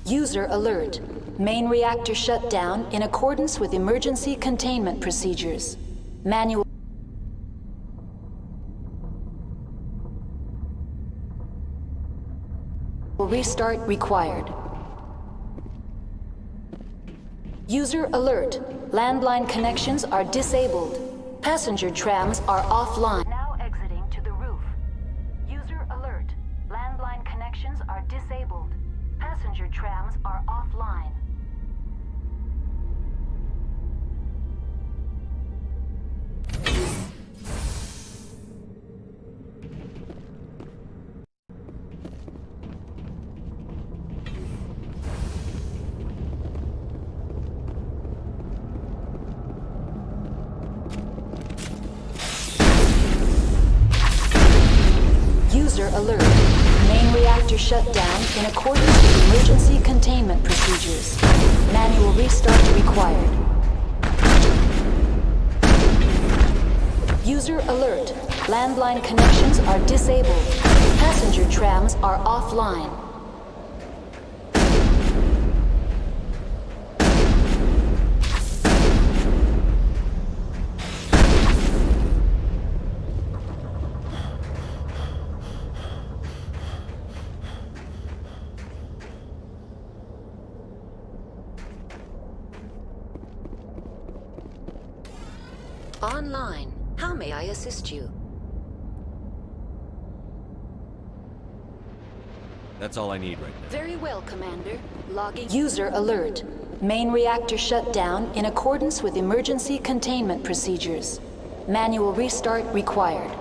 User alert. Main reactor shut down in accordance with emergency containment procedures. Manual restart required. User alert. Landline connections are disabled. Passenger trams are offline. Now exiting to the roof. User alert. Landline connections are disabled. Passenger trams are offline. User alert. Main reactor shut down in accordance with emergency containment procedures. Manual restart required. User alert. Landline connections are disabled. Passenger trams are offline. Online. How may I assist you? That's all I need right now. Very well, Commander. Logging. User alert. Main reactor shut down in accordance with emergency containment procedures. Manual restart required.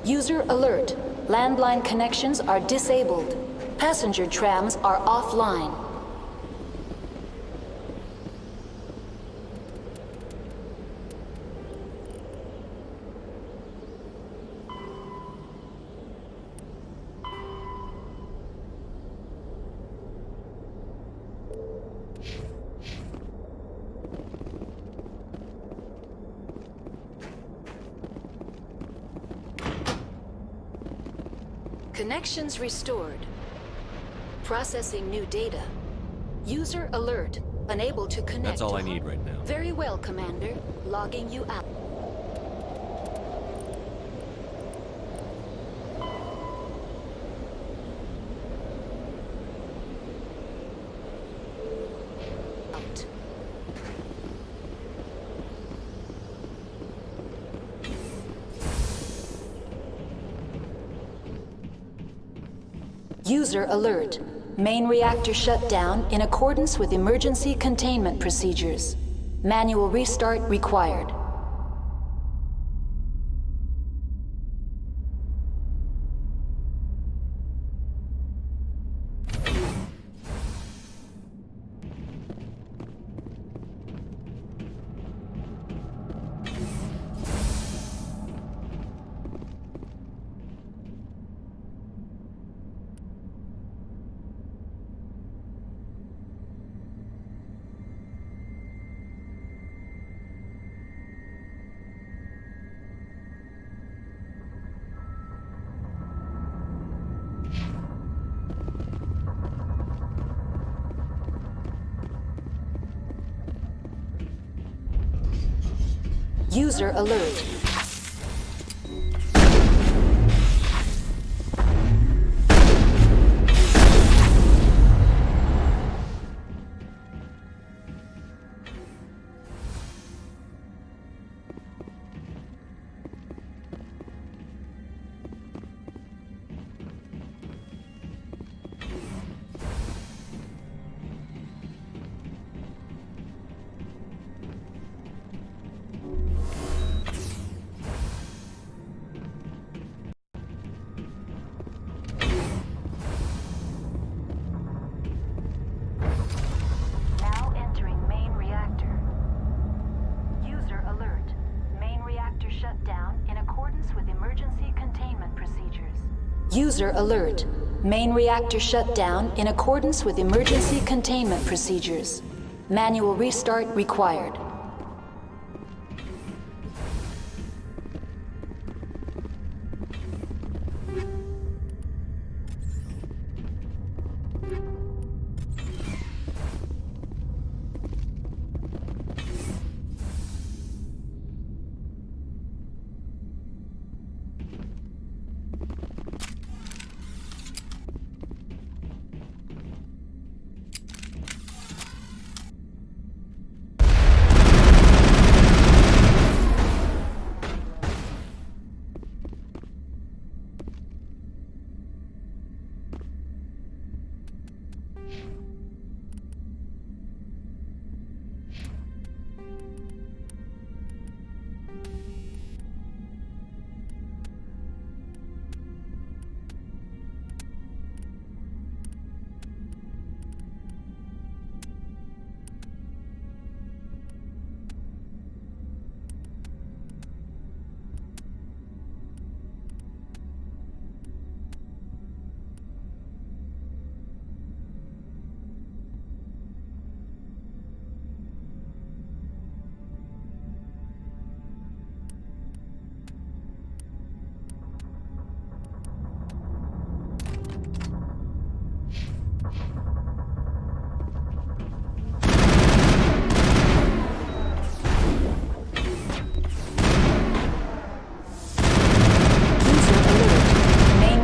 User alert. Landline connections are disabled. Passenger trams are offline. Connections restored. Processing new data. User alert. Unable to connect. That's all I need right now. Very well, Commander. Logging you out. User alert. Main reactor shut down in accordance with emergency containment procedures. Manual restart required. User alert. User alert. Main reactor shut down in accordance with emergency containment procedures. Manual restart required.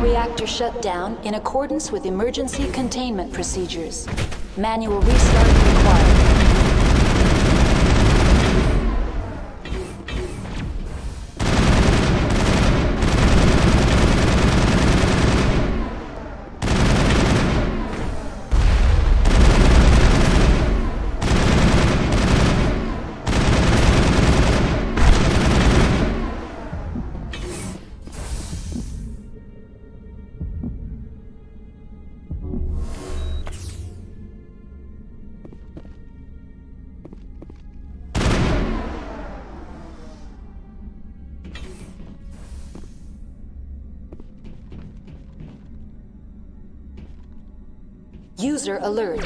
Reactor shut down in accordance with emergency containment procedures. Manual restart required. User alert.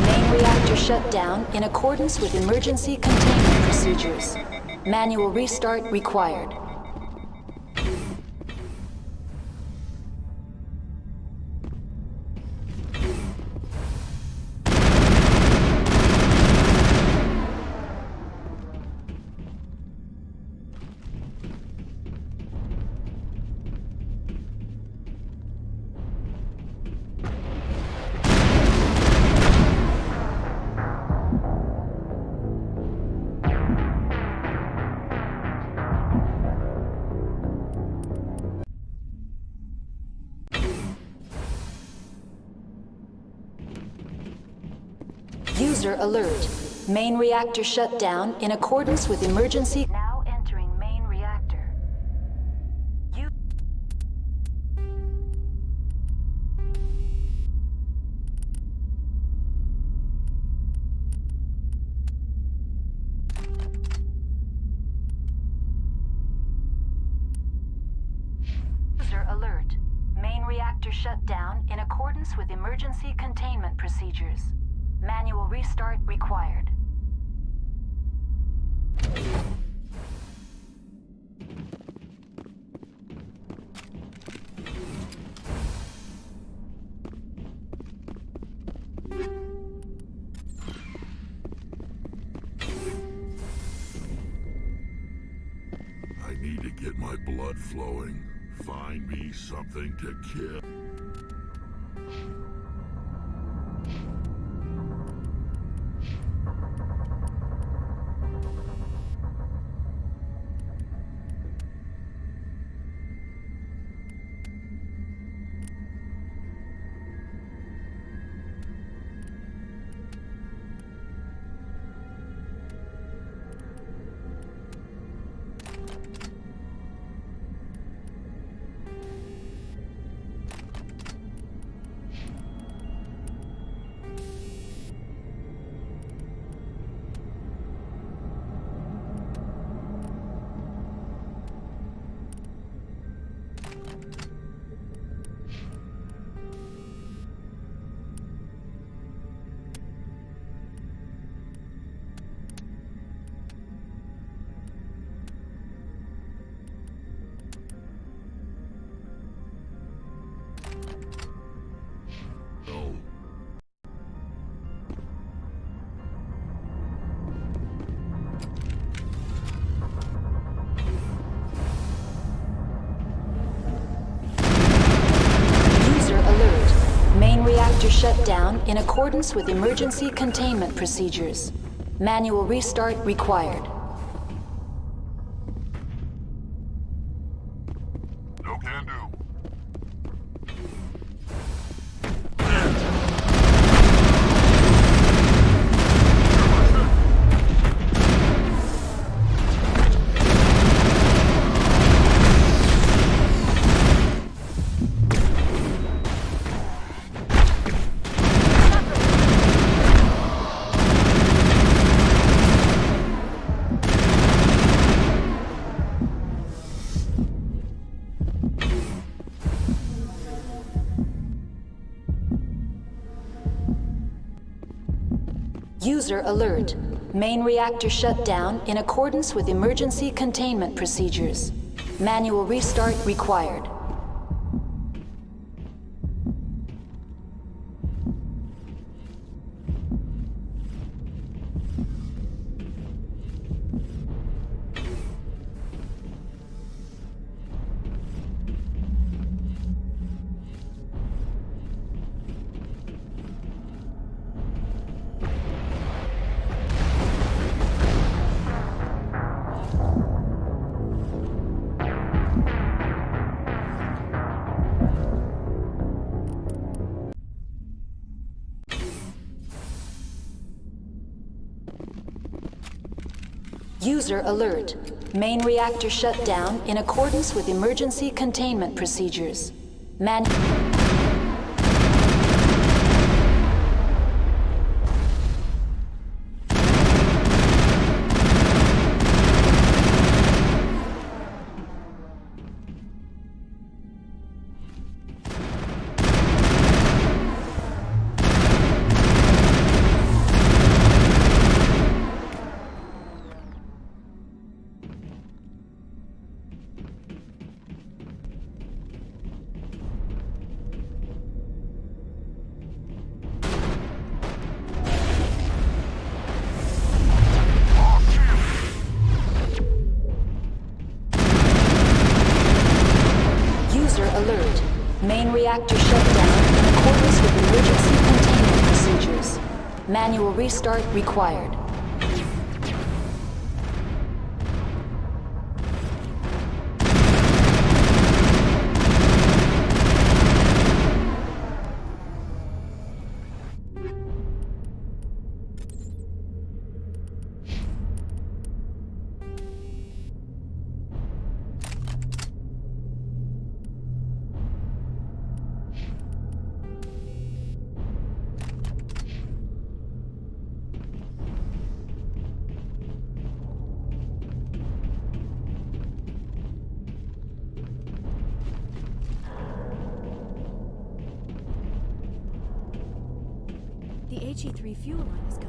Main reactor shut down in accordance with emergency containment procedures. Manual restart required. User alert. Main reactor shut down in accordance with emergency... Now entering main reactor. User alert. Main reactor shut down in accordance with emergency containment procedures. Manual restart required. I need to get my blood flowing. Find me something to kill. shut down in accordance with emergency containment procedures. Manual restart required. No can do. User alert. Main reactor shut down in accordance with emergency containment procedures. Manual restart required. User alert. Main reactor shut down in accordance with emergency containment procedures. Alert. Main reactor shut down in accordance with emergency containment procedures. Manual restart required. The HE3 fuel line is cut.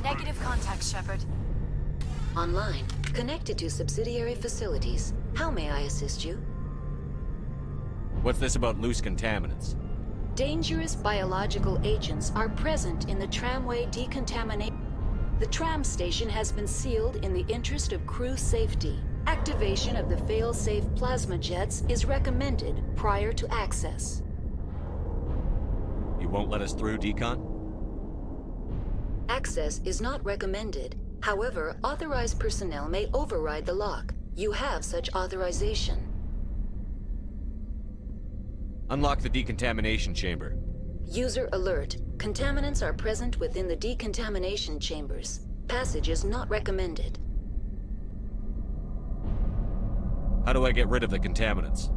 Negative contact, Shepard. Online. Connected to subsidiary facilities. How may I assist you? What's this about loose contaminants? Dangerous biological agents are present in the tramway decontamination. The tram station has been sealed in the interest of crew safety. Activation of the fail-safe plasma jets is recommended prior to access. You won't let us through, Decon? Access is not recommended. However, authorized personnel may override the lock. You have such authorization. Unlock the decontamination chamber. User alert. Contaminants are present within the decontamination chambers. Passage is not recommended. How do I get rid of the contaminants?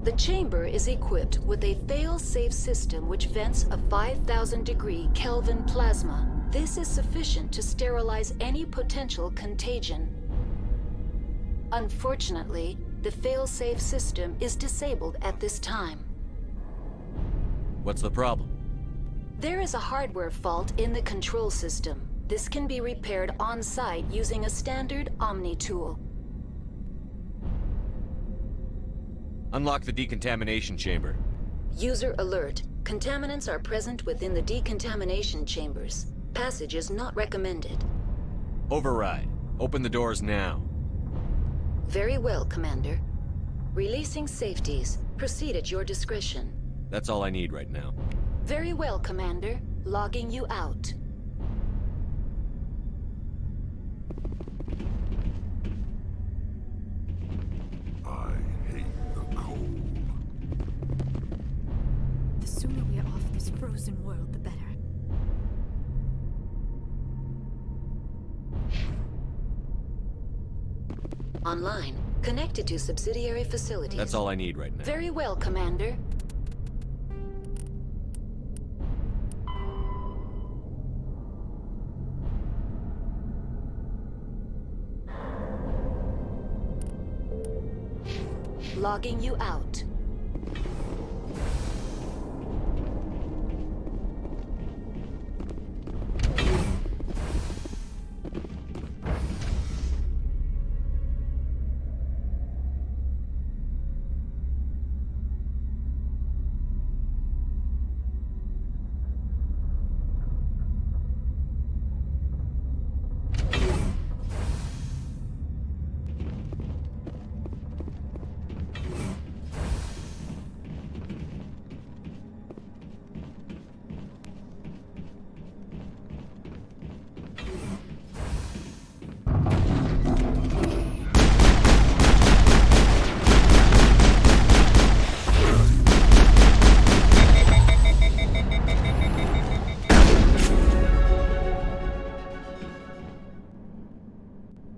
The chamber is equipped with a fail-safe system which vents a 5,000-degree Kelvin plasma. This is sufficient to sterilize any potential contagion. Unfortunately, the fail-safe system is disabled at this time. What's the problem? There is a hardware fault in the control system. This can be repaired on-site using a standard Omni tool. Unlock the decontamination chamber. User alert. Contaminants are present within the decontamination chambers. Passage is not recommended. Override. Open the doors now. Very well, Commander. Releasing safeties. Proceed at your discretion. That's all I need right now. Very well, Commander. Logging you out. I hate the cold. The sooner we are off this frozen world, the better. Online. Connected to subsidiary facilities. That's all I need right now. Very well, Commander. Logging you out.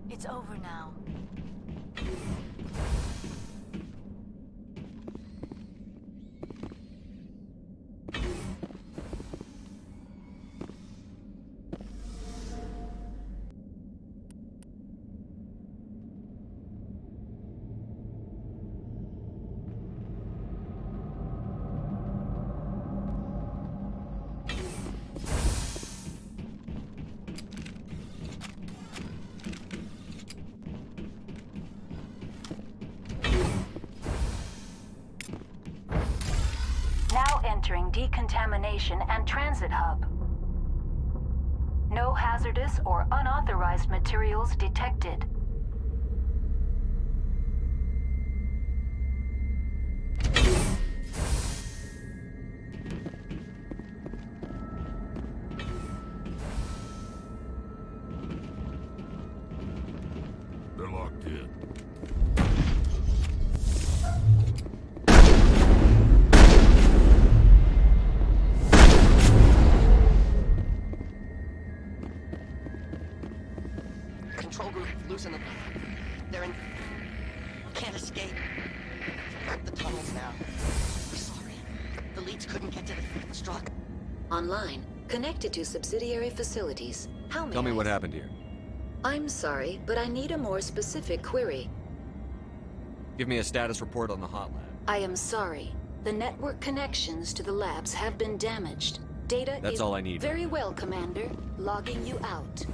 It's over now. Now entering decontamination and transit hub. No hazardous or unauthorized materials detected. They're locked in. Control group, loosen them. They're in... Can't escape. The tunnels now. Sorry. The leads couldn't get to the struck. Online. Connected to subsidiary facilities. How many? Tell me what happened here. I'm sorry, but I need a more specific query. Give me a status report on the hot lab. I am sorry. The network connections to the labs have been damaged. Data That's is... all I need. Very well, Commander. Logging you out.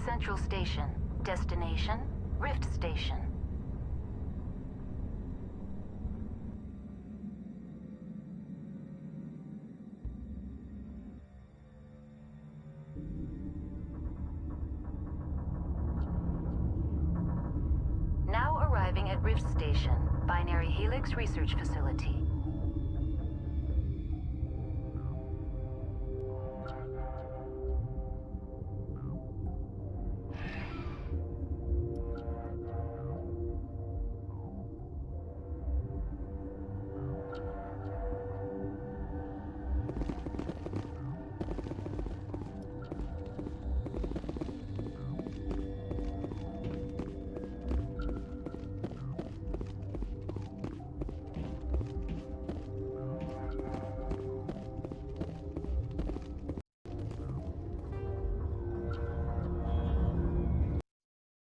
Central Station. Destination, Rift Station. Now arriving at Rift Station, Binary Helix Research Facility.